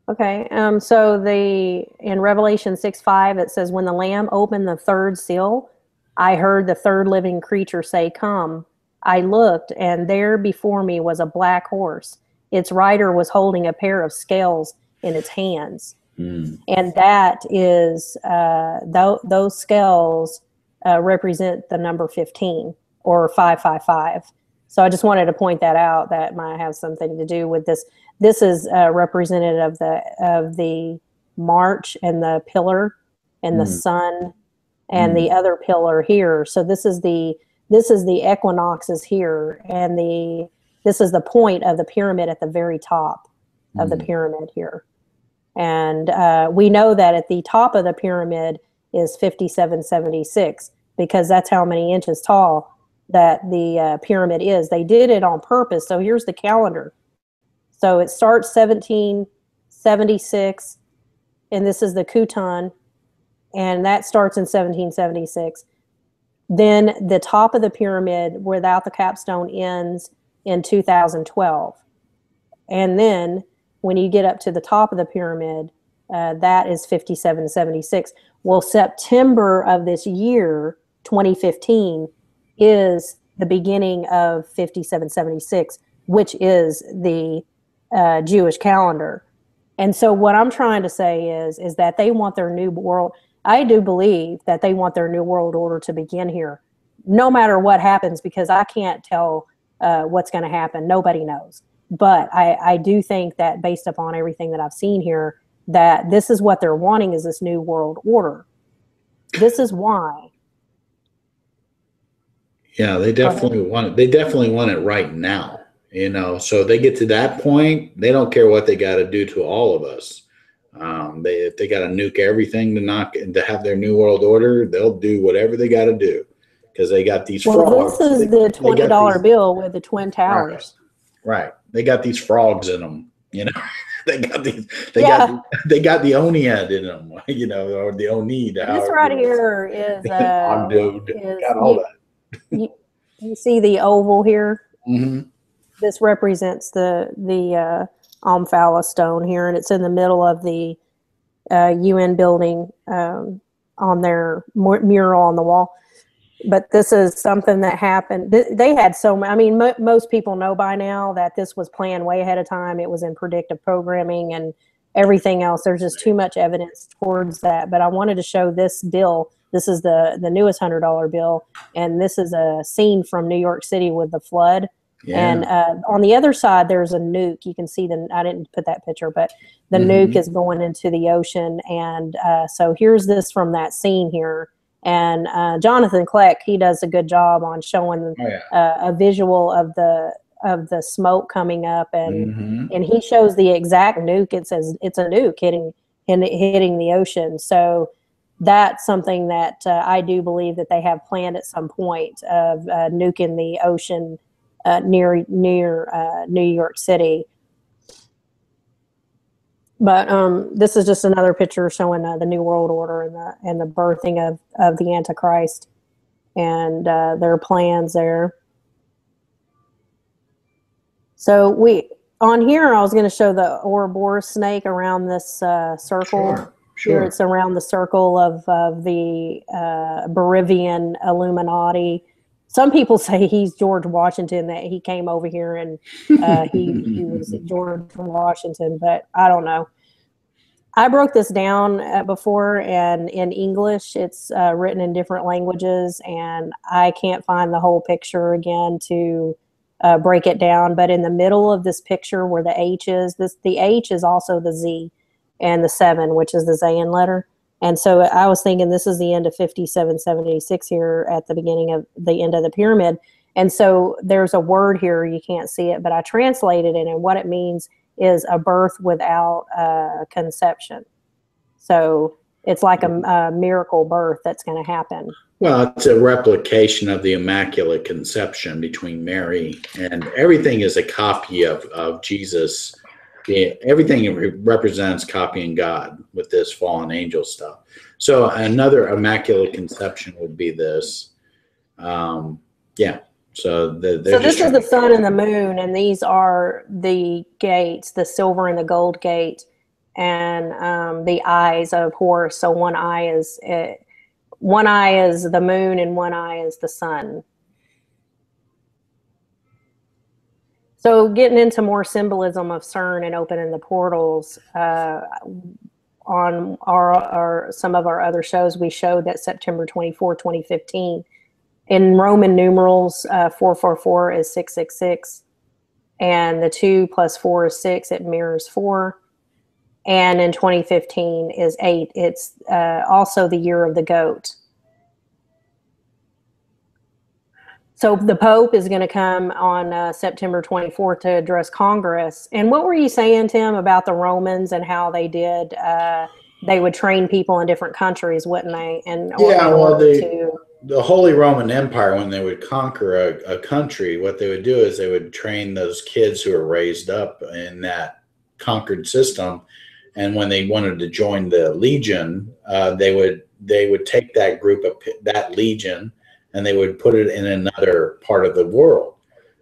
Okay. So in Revelation 6:5, it says, when the Lamb opened the 3rd seal, I heard the 3rd living creature say, come. I looked, and there before me was a black horse. Its rider was holding a pair of scales in its hands. And that is, those scales represent the number 15 or 555. So I just wanted to point that out. That might have something to do with this. This is representative of the march and the pillar and the sun and the other pillar here. So this is the equinoxes here, and this is the point of the pyramid at the very top of the pyramid here. And we know that at the top of the pyramid is 5776 because that's how many inches tall that the pyramid is. They did it on purpose. So here's the calendar. So it starts 1776, and this is the Kutan, and that starts in 1776. Then the top of the pyramid without the capstone ends in 2012. And then when you get up to the top of the pyramid, that is 5776. Well, September of this year, 2015, is the beginning of 5776, which is the Jewish calendar. And so what I'm trying to say is that they want their new world. I do believe that they want their new world order to begin here, no matter what happens, because I can't tell what's going to happen. Nobody knows. But I do think that based upon everything that I've seen here, that this is what they're wanting, is this new world order. This is why. Yeah, they definitely want it. They definitely want it right now. You know, so they get to that point, they don't care what they got to do to all of us. If they got to nuke everything to have their new world order, they'll do whatever they got to do, because they got these frogs. This is the $20 bill with the Twin Towers. Right. They got these frogs in them. You know, they got these. They got the Oniad in them. You know, or the Onid. This right here is got all that. You see the oval here. Mm-hmm. This represents the Omphala stone here, and it's in the middle of the UN building on their mural on the wall. But this is something that happened. They had I mean, most people know by now that this was planned way ahead of time. It was in predictive programming and everything else. There's just too much evidence towards that. But I wanted to show this bill. This is the newest $100 bill, and this is a scene from New York City with the flood. Yeah. And on the other side, there's a nuke. You can see I didn't put that picture, but the nuke is going into the ocean. And so here's this from that scene here. And Jonathan Kleck, he does a good job on showing a visual of the smoke coming up, and he shows the exact nuke. It says it's a nuke hitting the ocean. So that's something that I do believe that they have planned at some point of nuking the ocean near New York City. But this is just another picture showing the New World Order and the birthing of the Antichrist and their plans there. So on here, I was going to show the Ouroboros snake around this circle. Sure. Here it's around the circle of the Bolivian Illuminati. Some people say he's George Washington, that he came over here and he was George Washington, but I don't know. I broke this down before, and in English, it's written in different languages, and I can't find the whole picture again to break it down. But in the middle of this picture where the H is, the H is also the Z, and the 7, which is the Zayin letter. And so I was thinking this is the end of 5776 here at the beginning of the end of the pyramid. And so there's a word here, you can't see it, but I translated it, and what it means is a birth without conception. So it's like a miracle birth that's going to happen. Well, it's a replication of the Immaculate Conception between Mary, and everything is a copy of Jesus. Everything represents copying God with this fallen angel stuff. So another Immaculate Conception would be this. Yeah. So this is the sun and the moon, and these are the gates, the silver and the gold gate, and the eyes of Horus. So one eye is the moon, and one eye is the sun. So getting into more symbolism of CERN and opening the portals, on some of our other shows, we showed that September 24, 2015, in Roman numerals, 444 is 666, and the 2 + 4 is 6. It mirrors 4. And in 2015 is 8. It's also the year of the goat. So the Pope is going to come on September 24th to address Congress. And what were you saying, Tim, about the Romans and how they did? They would train people in different countries, wouldn't they? And the Holy Roman Empire, when they would conquer a country, what they would do is they would train those kids who were raised up in that conquered system. And when they wanted to join the legion, they would take that group of that legion and they would put it in another part of the world.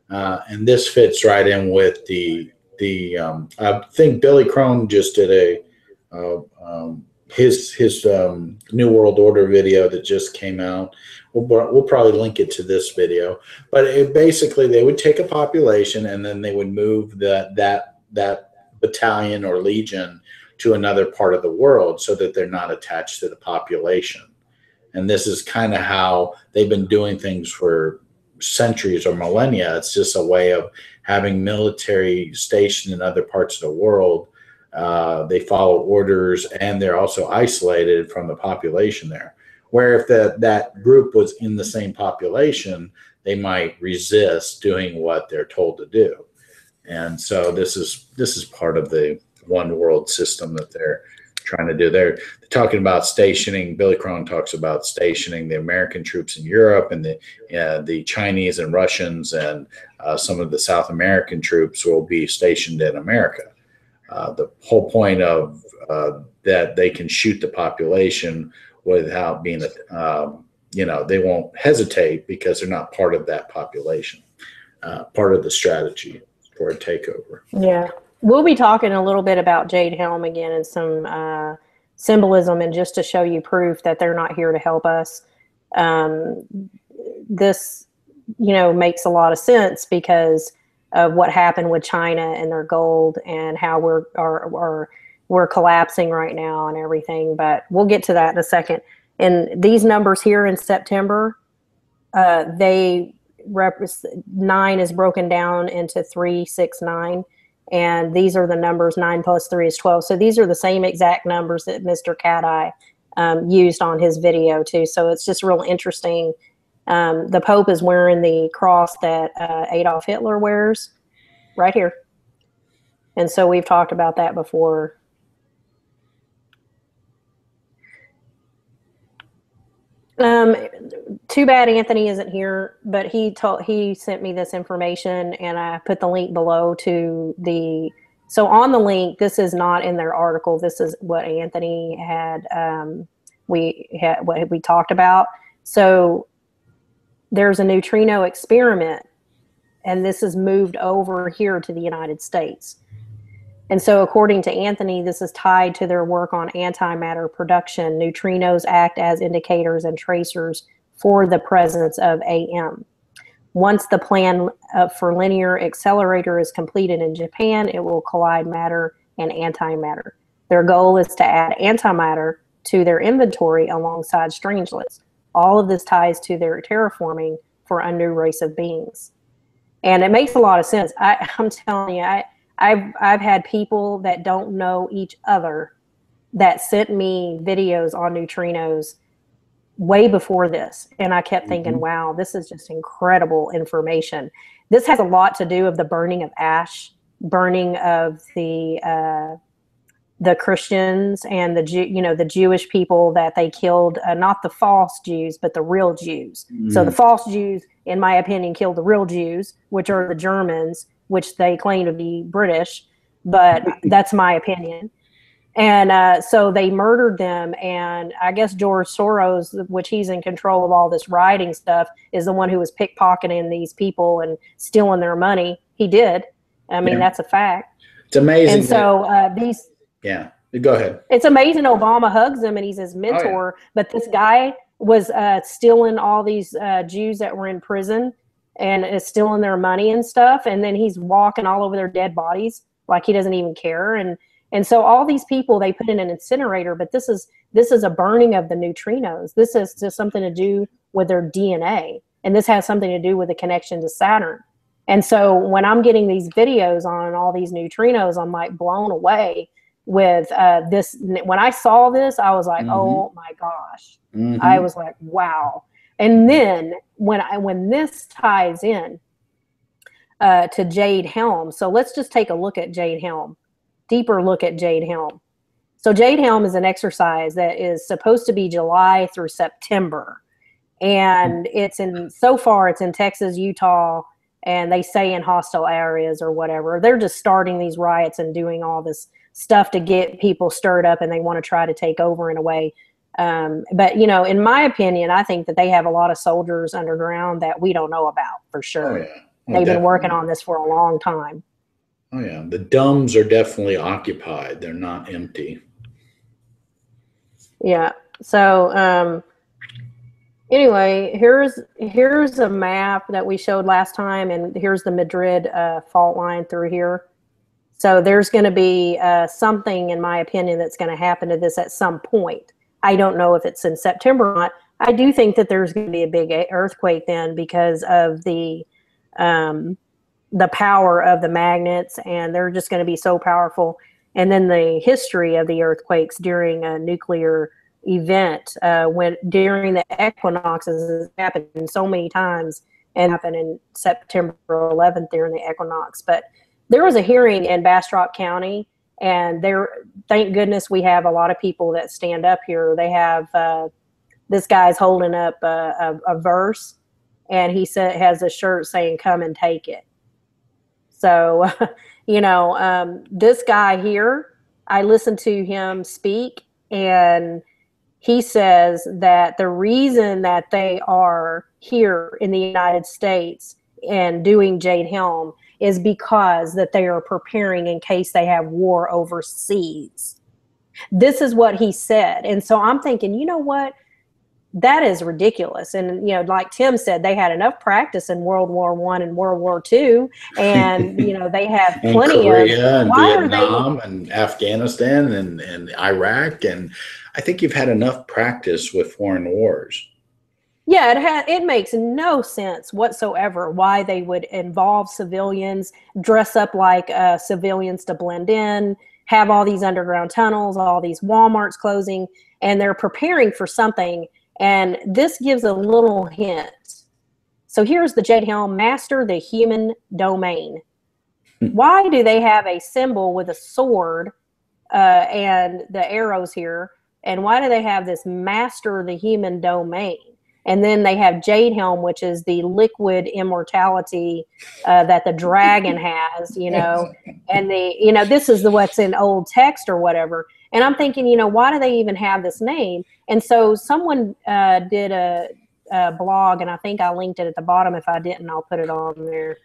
And this fits right in with I think Billy Crone just did his New World Order video that just came out. We'll probably link it to this video, but basically they would take a population and then they would move that battalion or legion to another part of the world so that they're not attached to the population. And this is kind of how they've been doing things for centuries or millennia. It's just a way of having military stationed in other parts of the world. They follow orders, and they're also isolated from the population there. Where if that group was in the same population, they might resist doing what they're told to do. And so this is part of the one world system that they're trying to do. They're talking about stationing. Billy Crone talks about stationing the American troops in Europe, and the Chinese and Russians and some of the South American troops will be stationed in America. The whole point of that they can shoot the population without being, they won't hesitate because they're not part of that population, part of the strategy for a takeover. Yeah. We'll be talking a little bit about Jade Helm again and some symbolism, and just to show you proof that they're not here to help us. This, makes a lot of sense because of what happened with China and their gold and how we're collapsing right now and everything. But we'll get to that in a second. And these numbers here in September, 9 is broken down into 3, 6, 9. And these are the numbers. 9 plus 3 is 12. So these are the same exact numbers that Mr. Cat Eye used on his video too. So it's just real interesting. The Pope is wearing the cross that Adolf Hitler wears right here. And so we've talked about that before. Too bad Anthony isn't here, but he sent me this information, and I put the link below to so on the link, this is not in their article. This is what Anthony had, what we talked about. So there's a neutrino experiment, and this is moved over here to the United States. And so according to Anthony, this is tied to their work on antimatter production. Neutrinos act as indicators and tracers for the presence of AM. Once the plan for linear accelerator is completed in Japan, it will collide matter and antimatter. Their goal is to add antimatter to their inventory alongside strangelets. All of this ties to their terraforming for a new race of beings. And it makes a lot of sense. I'm telling you, I've had people that don't know each other that sent me videos on neutrinos way before this. And I kept thinking, wow, this is just incredible information. This has a lot to do with the burning of ash, burning of the Christians and the Jewish people that they killed, not the false Jews, but the real Jews. So the false Jews, in my opinion, killed the real Jews, which are the Germans, which they claim to be British, but that's my opinion. And so they murdered them. And I guess George Soros, which he's in control of all this rioting stuff, is the one who was pickpocketing these people and stealing their money. He did. I mean, that's a fact. It's amazing. And so Yeah, go ahead. It's amazing Obama hugs him and he's his mentor, but this guy was stealing all these Jews that were in prison and is stealing their money and stuff. And then he's walking all over their dead bodies like he doesn't even care. And so all these people, they put in an incinerator, but this is a burning of the neutrinos. This is just something to do with their DNA. And this has something to do with the connection to Saturn. And so when I'm getting these videos on all these neutrinos, I'm like blown away with this. When I saw this, I was like, oh my gosh. I was like, wow. And then when this ties in to Jade Helm, so let's just take a look at Jade Helm, deeper look at Jade Helm. So Jade Helm is an exercise that is supposed to be July through September. And so far it's in Texas, Utah, and they say in hostile areas or whatever. They're just starting these riots and doing all this stuff to get people stirred up, and they want to try to take over in a way. But, you know, in my opinion, I think that they have a lot of soldiers underground that we don't know about for sure. Oh, yeah. Well, they've definitely been working on this for a long time. Oh, yeah. The dumbs are definitely occupied. They're not empty. Yeah. So, anyway, here's a map that we showed last time, and here's the Madrid fault line through here. So there's going to be something, in my opinion, that's going to happen to this at some point. I don't know if it's in September or not. I do think that there's going to be a big earthquake then because of the power of the magnets, and they're just going to be so powerful. And then the history of the earthquakes during a nuclear event, when during the equinoxes, has happened so many times, and happened in September 11th during the equinox. But there was a hearing in Bastrop County, and thank goodness we have a lot of people that stand up here. They have this guy's holding up a verse, and he has a shirt saying "Come and take it." So, you know, this guy here, I listened to him speak, and he says that the reason that they are here in the United States and doing Jade Helm is because that they are preparing in case they have war overseas. This is what he said. And so I'm thinking, you know what? That is ridiculous. And, you know, like Tim said, they had enough practice in World War I and World War II. And, you know, they have plenty Korea of, and Vietnam and Afghanistan and Iraq. And I think you've had enough practice with foreign wars. Yeah, it makes no sense whatsoever why they would involve civilians, dress up like civilians to blend in, have all these underground tunnels, all these Walmarts closing, and they're preparing for something. And this gives a little hint. So here's the Jade Helm, master the human domain. Why do they have a symbol with a sword and the arrows here? And why do they have this master the human domain? And then they have Jade Helm, which is the liquid immortality that the dragon has, you know, and this is what's in old text or whatever. And I'm thinking, you know, why do they even have this name? And so someone did a blog, and I think I linked it at the bottom. If I didn't, I'll put it on there.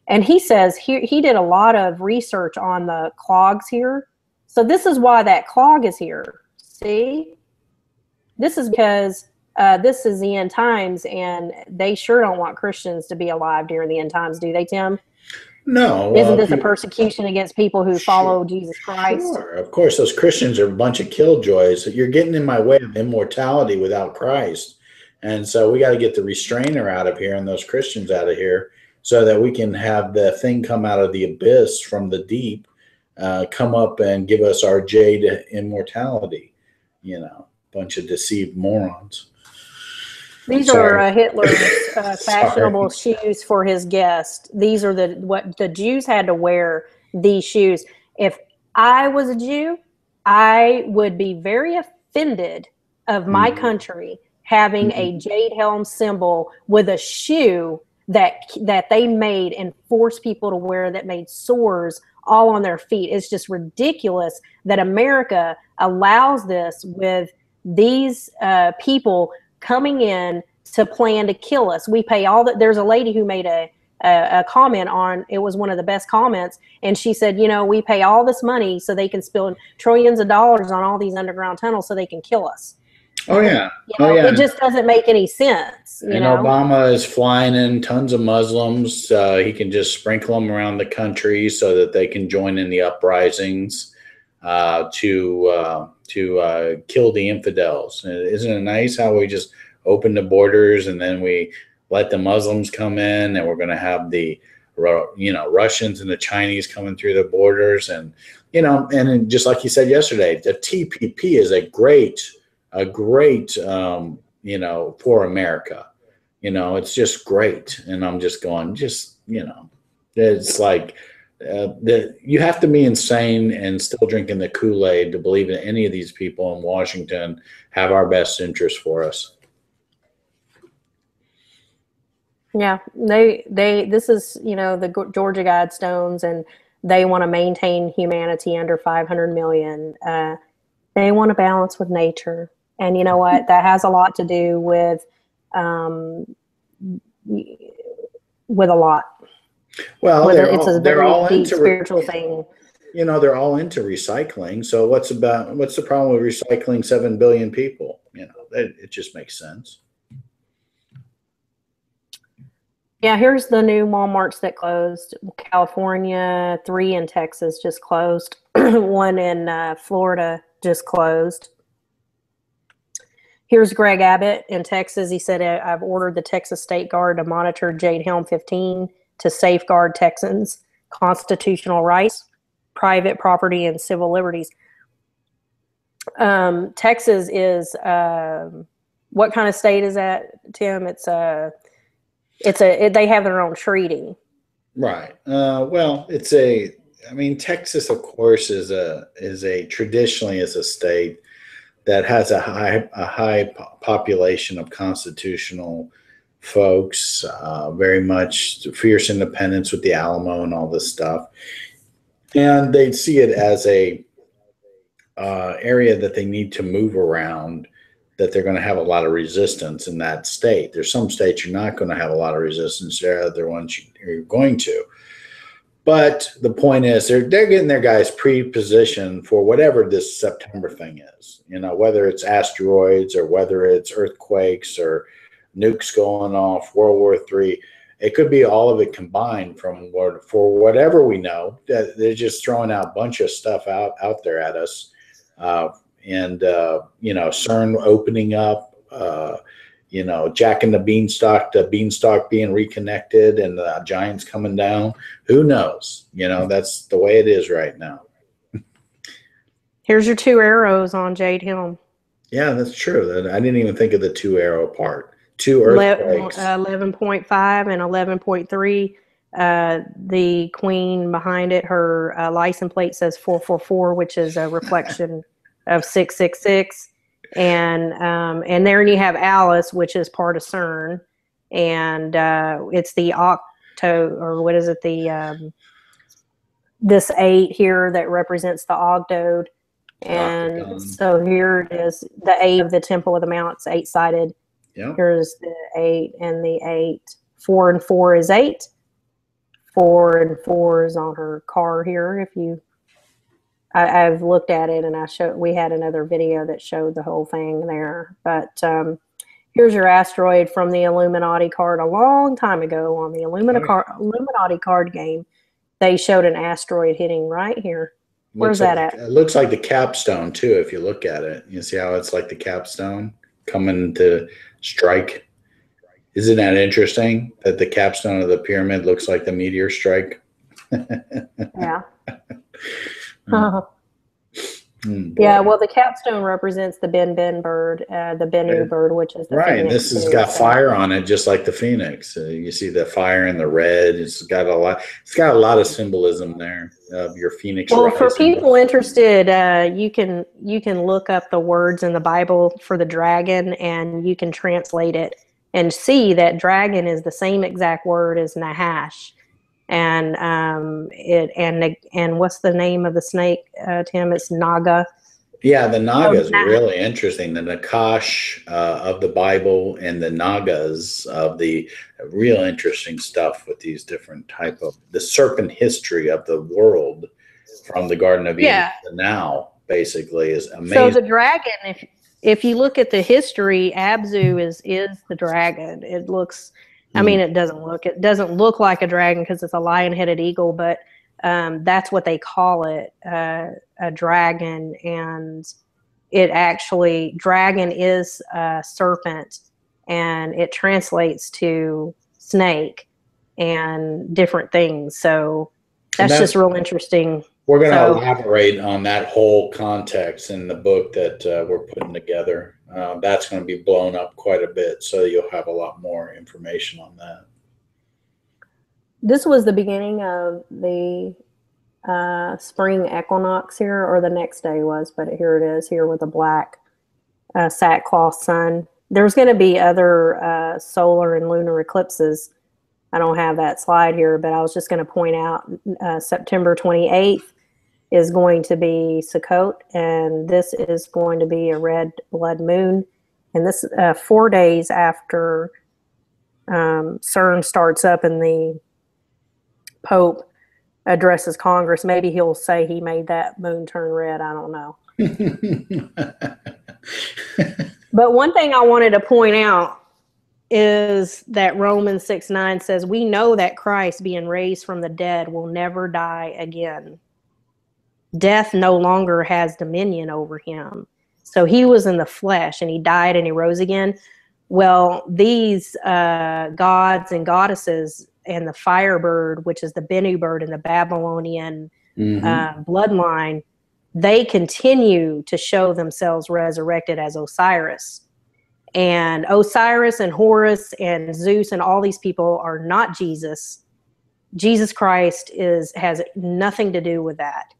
And he says he did a lot of research on the clogs here. So this is why that clog is here. See? This is because this is the end times, and they sure don't want Christians to be alive during the end times, do they, Tim? No. Isn't this a persecution against people who follow Jesus Christ? Sure. Of course, those Christians are a bunch of killjoys. You're getting in my way of immortality without Christ. And so we got to get the restrainer out of here and those Christians out of here so that we can have the thing come out of the abyss from the deep, come up and give us our jade immortality. You know, bunch of deceived morons. These are Hitler's fashionable shoes for his guest. These are what the Jews had to wear, these shoes. If I was a Jew, I would be very offended of my country having a Jade Helm symbol with a shoe that they made and forced people to wear, that made sores all on their feet. It's just ridiculous that America allows this with these people coming in to plan to kill us. We pay all that. There's a lady who made a comment on, it was one of the best comments, and she said, you know, we pay all this money so they can spill trillions of dollars on all these underground tunnels so they can kill us. Oh yeah. It just doesn't make any sense. You know? Obama is flying in tons of Muslims. He can just sprinkle them around the country so that they can join in the uprisings to kill the infidels. Isn't it nice how we just open the borders and then we let the Muslims come in, and we're going to have the Russians and the Chinese coming through the borders, and and just like you said yesterday, the TPP is a great for America. It's just great, and I'm just going, it's like you have to be insane and still drinking the Kool-Aid to believe that any of these people in Washington have our best interest for us. Yeah, this is, the Georgia Guidestones, and they want to maintain humanity under 500 million. They want to balance with nature. And you know what? That has a lot to do with a lot. Well, It's a they're very all deep into spiritual thing. you know, they're all into recycling. So what's the problem with recycling 7 billion people? You know, it just makes sense. Yeah, here's the new Walmarts that closed. California, 3 in Texas just closed. 1 in Florida just closed. Here's Greg Abbott in Texas. He said, I've ordered the Texas State Guard to monitor Jade HELM 15 to safeguard Texans' constitutional rights, private property, and civil liberties. Texas is, what kind of state is that, Tim? They have their own treaty. Right. Well, I mean, Texas, of course, is traditionally a state that has a high population of constitutional folks, very much fierce independence with the Alamo and all this stuff. And they see it as a area that they need to move around, that they're going to have a lot of resistance in that state. There's some states you're not going to have a lot of resistance. There are other ones you're going to. But the point is, they're getting their guys pre-positioned for whatever this September thing is. You know, whether it's asteroids or whether it's earthquakes or nukes going off, World War III. It could be all of it combined for whatever we know. They're just throwing out a bunch of stuff out there at us. You know, CERN opening up, you know, Jack and the Beanstalk being reconnected, and the giants coming down. Who knows? You know, that's the way it is right now. Here's your 2 arrows on Jade HELM. Yeah, that's true. I didn't even think of the 2 arrow part. 2 earthquakes. 11.5 and 11.3. The queen behind it, her license plate says 444, which is a reflection of 666. And there you have Alice, which is part of CERN, and it's the or what is it? This 8 here that represents the Ogdode, and Octagon. So here it is, the 8 of the Temple of the Mount. It's 8-sided. Yeah. Here's the 8 and the 8. 4 and 4 is 8. 4 and 4 is on her car here. I've looked at it, and we had another video that showed the whole thing there. But here's your asteroid from the Illuminati card a long time ago on the Illuminati card game. They showed an asteroid hitting right here. Where's that at? It looks like the capstone too. If you look at it, you see how it's like the capstone coming to strike. Isn't that interesting that the capstone of the pyramid looks like the meteor strike? Yeah. Yeah, well, the capstone represents the Ben bird, the Bennu bird, which is the right. Phoenix. This has got fire on it, just like the Phoenix. You see the fire and the red. It's got a lot of symbolism there of your Phoenix. Well, for people interested, you can look up the words in the Bible for the dragon, and you can translate it and see that dragon is the same exact word as Nahash. And and what's the name of the snake, Tim? It's Naga. Yeah, the Naga is really interesting. The Nakash of the Bible and the Nagas of the real interesting stuff with these different type of the serpent history of the world from the Garden of Eden to now, basically, is amazing. So the dragon, if you look at the history, Abzu is the dragon. It looks. I mean, it doesn't look like a dragon because it's a lion-headed eagle, but that's what they call it, a dragon. And dragon is a serpent, and it translates to snake and different things. So that's just real interesting. We're going to elaborate on that whole context in the book that we're putting together. That's going to be blown up quite a bit, so you'll have a lot more information on that. This was the beginning of the spring equinox here, or the next day was, but here it is here with a black sackcloth sun. There's going to be other solar and lunar eclipses. I don't have that slide here, but I was just going to point out September 28th is going to be Sukkot, and this is going to be a red blood moon. And this 4 days after CERN starts up and the Pope addresses Congress. Maybe he'll say he made that moon turn red. I don't know. But one thing I wanted to point out is that Romans 6:9 says, we know that Christ, being raised from the dead, will never die again. Death no longer has dominion over him. So he was in the flesh and he died and he rose again. Well, these gods and goddesses and the firebird, which is the Bennu bird in the Babylonian bloodline, they continue to show themselves resurrected as Osiris. And Osiris and Horus and Zeus and all these people are not Jesus. Jesus Christ has nothing to do with that.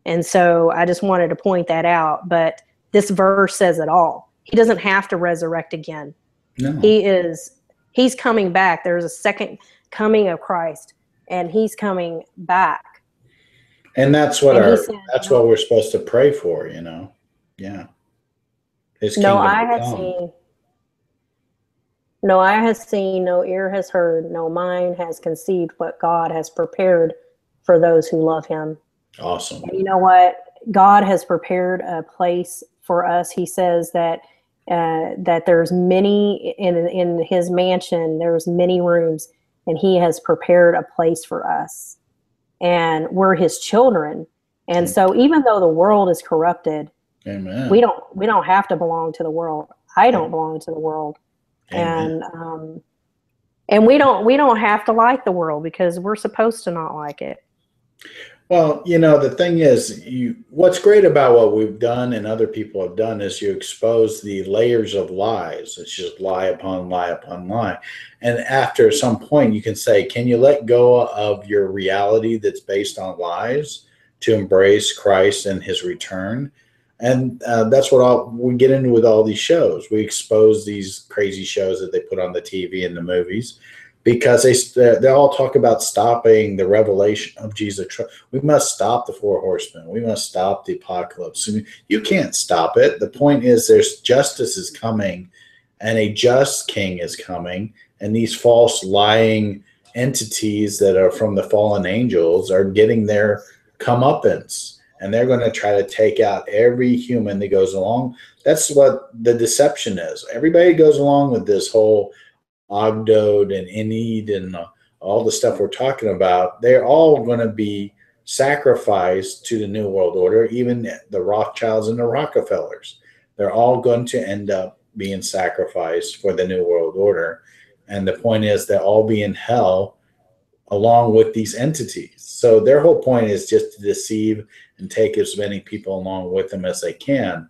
And so I just wanted to point that out. But this verse says it all. He doesn't have to resurrect again. No. He's coming back. There's a second coming of Christ, and he's coming back. And that's what that's what we're supposed to pray for, you know. Yeah. His kingdom no eye has seen, no ear has heard, no mind has conceived what God has prepared for those who love him. Awesome. And you know what? God has prepared a place for us. He says that there's many in his mansion, there's many rooms, and he has prepared a place for us. And we're his children. And so even though the world is corrupted, Amen. we don't have to belong to the world. I don't belong to the world. Amen. And we don't have to like the world because we're supposed to not like it. Well, you know, the thing is, what's great about what we've done and other people have done is you expose the layers of lies. It's just lie upon lie upon lie. And after some point, you can say, can you let go of your reality that's based on lies to embrace Christ and his return? And that's what we get into with all these shows. We expose these crazy shows that they put on the TV and the movies, because they all talk about stopping the revelation of Jesus Christ. We must stop the 4 horsemen. We must stop the apocalypse. You can't stop it. The point is, there's justice is coming, and a just king is coming, and these false lying entities that are from the fallen angels are getting their comeuppance. And they're going to try to take out every human that goes along. That's what the deception is. Everybody goes along with this whole Ogdod and Enid and all the stuff we're talking about. They're all going to be sacrificed to the New World Order, even the Rothschilds and the Rockefellers. They're all going to end up being sacrificed for the New World Order. And the point is they'll all be in hell along with these entities. So their whole point is just to deceive and take as many people along with them as they can.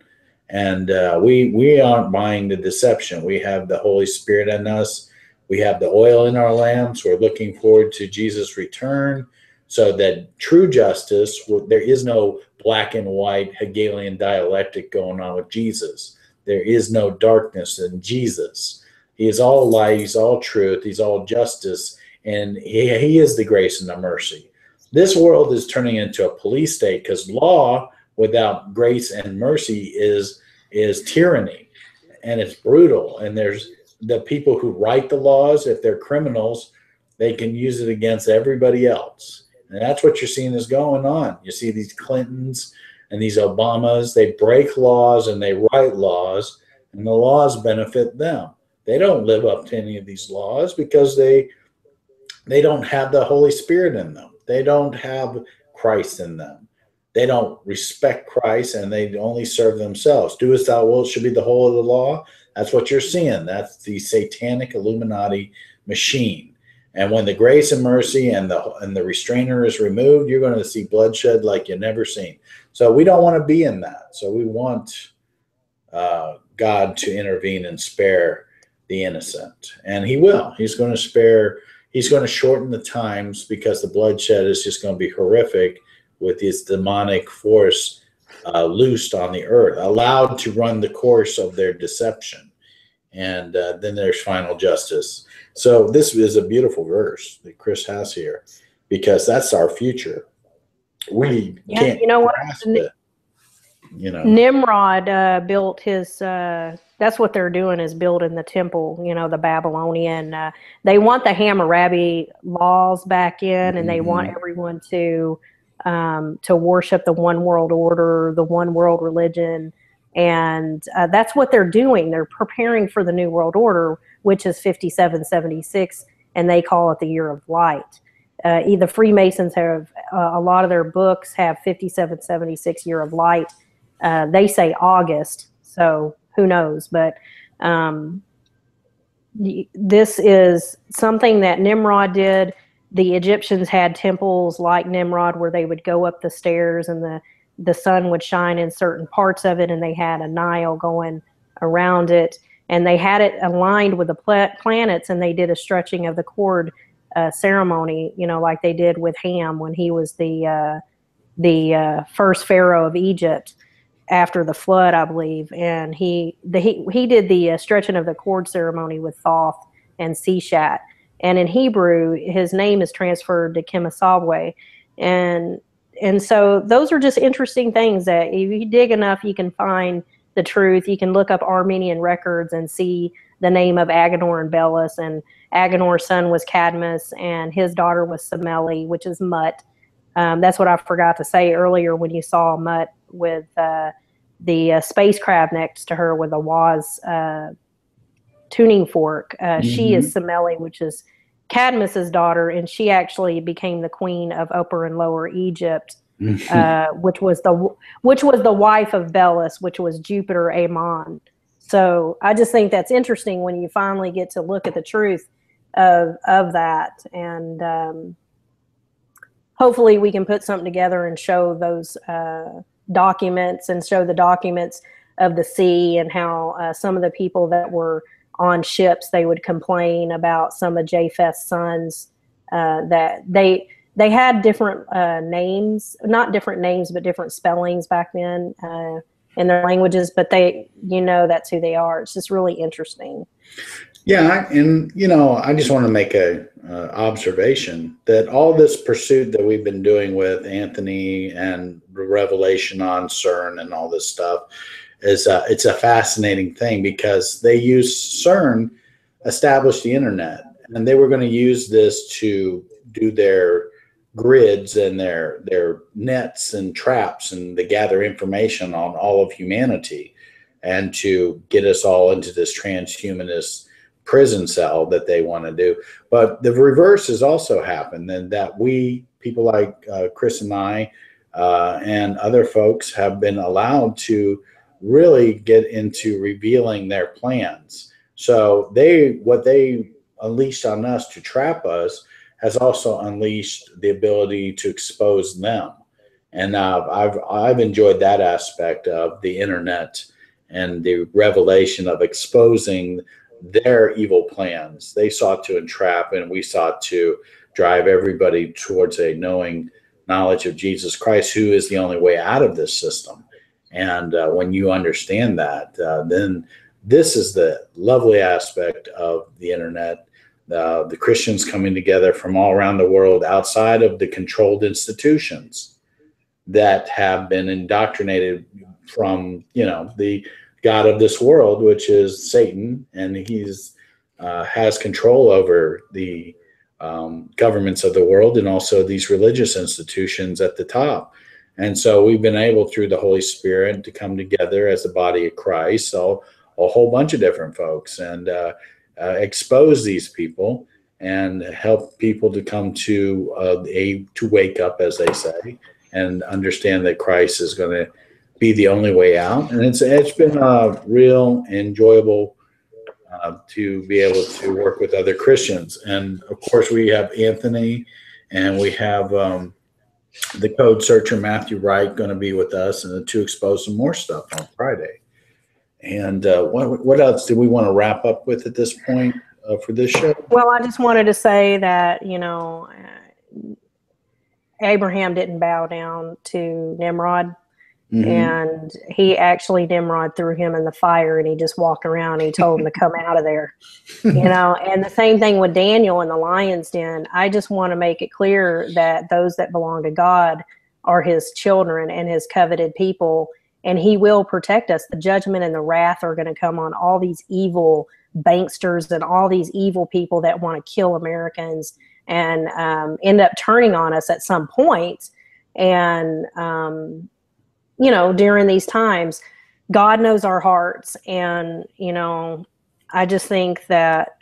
And we aren't buying the deception. We have the Holy Spirit in us. We have the oil in our lamps. We're looking forward to Jesus' return, so that true justice, there is no black and white Hegelian dialectic going on with Jesus. There is no darkness in Jesus. He is all light. He's all truth. He's all justice. And he is the grace and the mercy. This world is turning into a police state, because law without grace and mercy is tyranny, and it's brutal. And there's the people who write the laws. If they're criminals, they can use it against everybody else. And that's what you're seeing is going on. You see these Clintons and these Obamas, they break laws and they write laws, and the laws benefit them. They don't live up to any of these laws because they don't have the Holy Spirit in them. They don't have Christ in them. They don't respect Christ, and they only serve themselves. Do as thou wilt should be the whole of the law. That's what you're seeing. That's the satanic Illuminati machine. And when the grace and mercy and the restrainer is removed, you're going to see bloodshed like you've never seen. So we don't want to be in that. So we want God to intervene and spare the innocent. And he will. He's going to spare. He's going to shorten the times, because the bloodshed is just going to be horrific, with this demonic force loosed on the earth, allowed to run the course of their deception. And then there's final justice. So this is a beautiful verse that Chris has here, because that's our future. we Yeah, can't you know what? grasp it. You know, Nimrod built his. That's what they're doing, is building the temple. You know, the Babylonian. They want the Hammurabi laws back in, and they want everyone to worship the one world order, the one world religion, and that's what they're doing. They're preparing for the new world order, which is 5776, and they call it the year of light. The Freemasons have a lot of their books have 5776 year of light. They say August, so who knows? But this is something that Nimrod did. The Egyptians had temples like Nimrod where they would go up the stairs and the sun would shine in certain parts of it, and they had a Nile going around it, and they had it aligned with the planets, and they did a stretching of the cord ceremony, you know, like they did with Ham when he was the first pharaoh of Egypt after the flood, I believe, and he did the stretching of the cord ceremony with Thoth and Seshat, and in Hebrew his name is transferred to Kemosabe, and so those are just interesting things that if you dig enough, you can find the truth. You can look up Armenian records and see the name of Agenor and Belus, and Agenor's son was Cadmus, and his daughter was Semele, which is Mut. That's what I forgot to say earlier when you saw Mut with the space crab next to her with a Waz tuning fork. She is Semele, which is Cadmus's daughter, and she actually became the queen of Upper and Lower Egypt, which was the wife of Belus, which was Jupiter Ammon. So I just think that's interesting when you finally get to look at the truth of that, and hopefully we can put something together and show those documents and show the documents of the sea, and how some of the people that were on ships, they would complain about some of Japheth's sons, that they had different names, not different names, but different spellings back then in their languages, but that's who they are. It's just really interesting. Yeah, and I just want to make a observation that all this pursuit that we've been doing with Anthony and revelation on CERN and all this stuff is it's a fascinating thing, because they used CERN, established the internet, and they were going to use this to do their grids and their nets and traps, and to gather information on all of humanity, and to get us all into this transhumanist prison cell that they want to do. But the reverse has also happened, and that people like Chris and I and other folks have been allowed to really get into revealing their plans. So what they unleashed on us to trap us has also unleashed the ability to expose them. And I've enjoyed that aspect of the internet and the revelation of exposing their evil plans. They sought to entrap, and we sought to drive everybody towards a knowing knowledge of Jesus Christ, who is the only way out of this system. And when you understand that, then this is the lovely aspect of the internet. The Christians coming together from all around the world, outside of the controlled institutions that have been indoctrinated from, the God of this world, which is Satan, and he's has control over the governments of the world, and also these religious institutions at the top. And so we've been able, through the Holy Spirit, to come together as the body of Christ, so a whole bunch of different folks, and expose these people and help people to come to wake up, as they say, and understand that Christ is going to be the only way out. And it's been real enjoyable to be able to work with other Christians. And of course, we have Anthony, and we have the code searcher Matthew Wright going to be with us, and to expose some more stuff on Friday. And what else do we want to wrap up with at this point for this show? Well, I just wanted to say that Abraham didn't bow down to Nimrod. And Nimrod threw him in the fire, and he just walked around and he told him to come out of there, and the same thing with Daniel in the lion's den. I just want to make it clear that those that belong to God are his children and his coveted people, and he will protect us. The judgment and the wrath are going to come on all these evil banksters and all these evil people that want to kill Americans and end up turning on us at some point. And, you know, during these times, God knows our hearts. And, you know, I just think that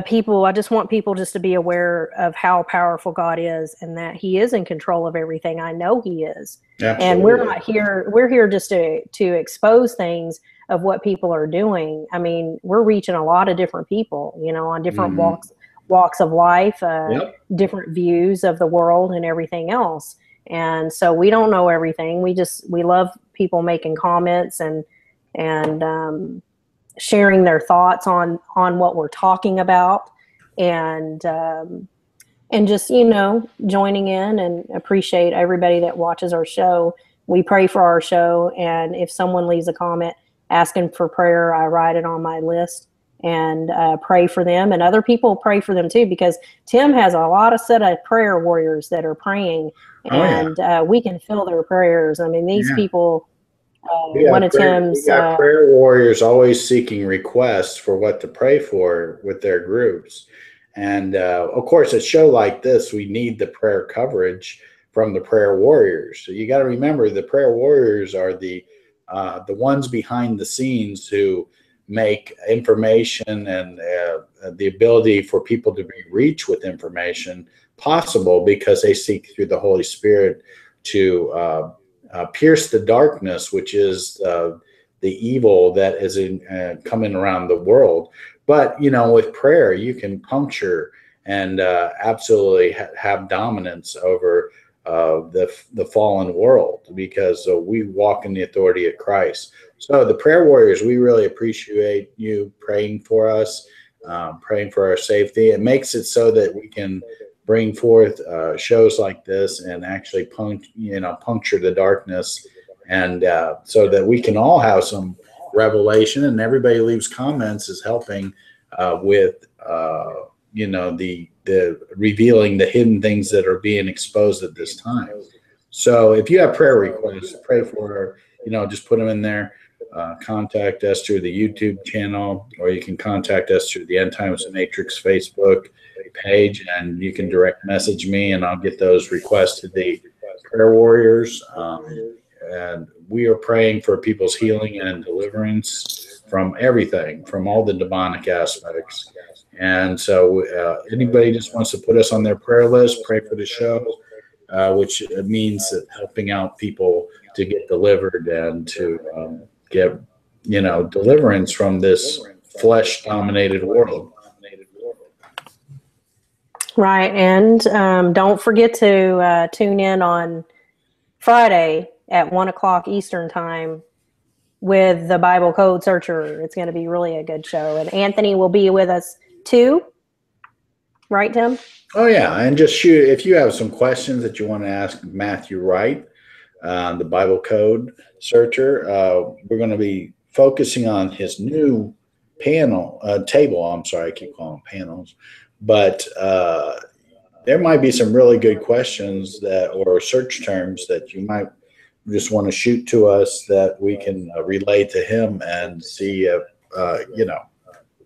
people, I just want people just to be aware of how powerful God is and that he is in control of everything. I know he is. Absolutely. And we're here just to expose things of what people are doing. I mean, we're reaching a lot of different people, you know, on different walks of life, different views of the world and everything else. And so we don't know everything. We love people making comments and sharing their thoughts on what we're talking about, and just, you know, joining in, and appreciate everybody that watches our show. We pray for our show, and if someone leaves a comment asking for prayer, I write it on my list and pray for them, and other people pray for them too, because Tim has a lot of set of prayer warriors that are praying, and we can feel their prayers. I mean, these people. We got prayer warriors always seeking requests for what to pray for with their groups. And of course, a show like this, we need the prayer coverage from the prayer warriors. So you got to remember, the prayer warriors are the ones behind the scenes who make information and the ability for people to be reached with information possible, because they seek through the Holy Spirit to pierce the darkness, which is the evil that is coming around the world. But, you know, with prayer, you can puncture and absolutely have dominance over the fallen world, because we walk in the authority of Christ. So the prayer warriors, we really appreciate you praying for us, praying for our safety. It makes it so that we can bring forth shows like this and actually puncture the darkness, and so that we can all have some revelation, and everybody leaves comments is helping with you know, the revealing the hidden things that are being exposed at this time. So if you have prayer requests, pray for, you know, just put them in there. Contact us through the YouTube channel, or you can contact us through the End Times Matrix Facebook page, and you can direct message me, and I'll get those requests to the prayer warriors. And we are praying for people's healing and deliverance from everything, from all the demonic aspects. And so anybody just wants to put us on their prayer list, pray for the show, which means that helping out people to get delivered and to get, you know, deliverance from this flesh-dominated world. Right, and don't forget to tune in on Friday at 1 o'clock Eastern time with the Bible Code Searcher. It's going to be really a good show, and Anthony will be with us too. Right, Tim? Oh yeah, and just shoot if you have some questions that you want to ask Matthew Wright, the Bible Code Searcher. We're going to be focusing on his new table. I'm sorry, I keep calling them panels. But there might be some really good questions or search terms that you might just want to shoot to us that we can relay to him, and see if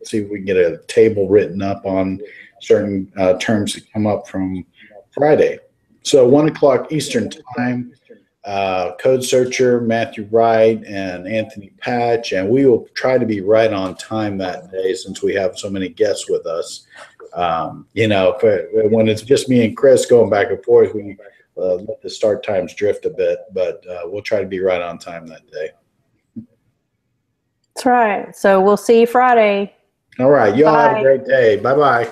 see if we can get a table written up on certain terms that come up from Friday. So 1 o'clock Eastern time, Code Searcher, Matthew Wright, and Anthony Patch, and we will try to be right on time that day, since we have so many guests with us. You know, when it's just me and Chris going back and forth, we let the start times drift a bit, but we'll try to be right on time that day. That's right. So we'll see you Friday. All right. Y'all have a great day. Bye-bye.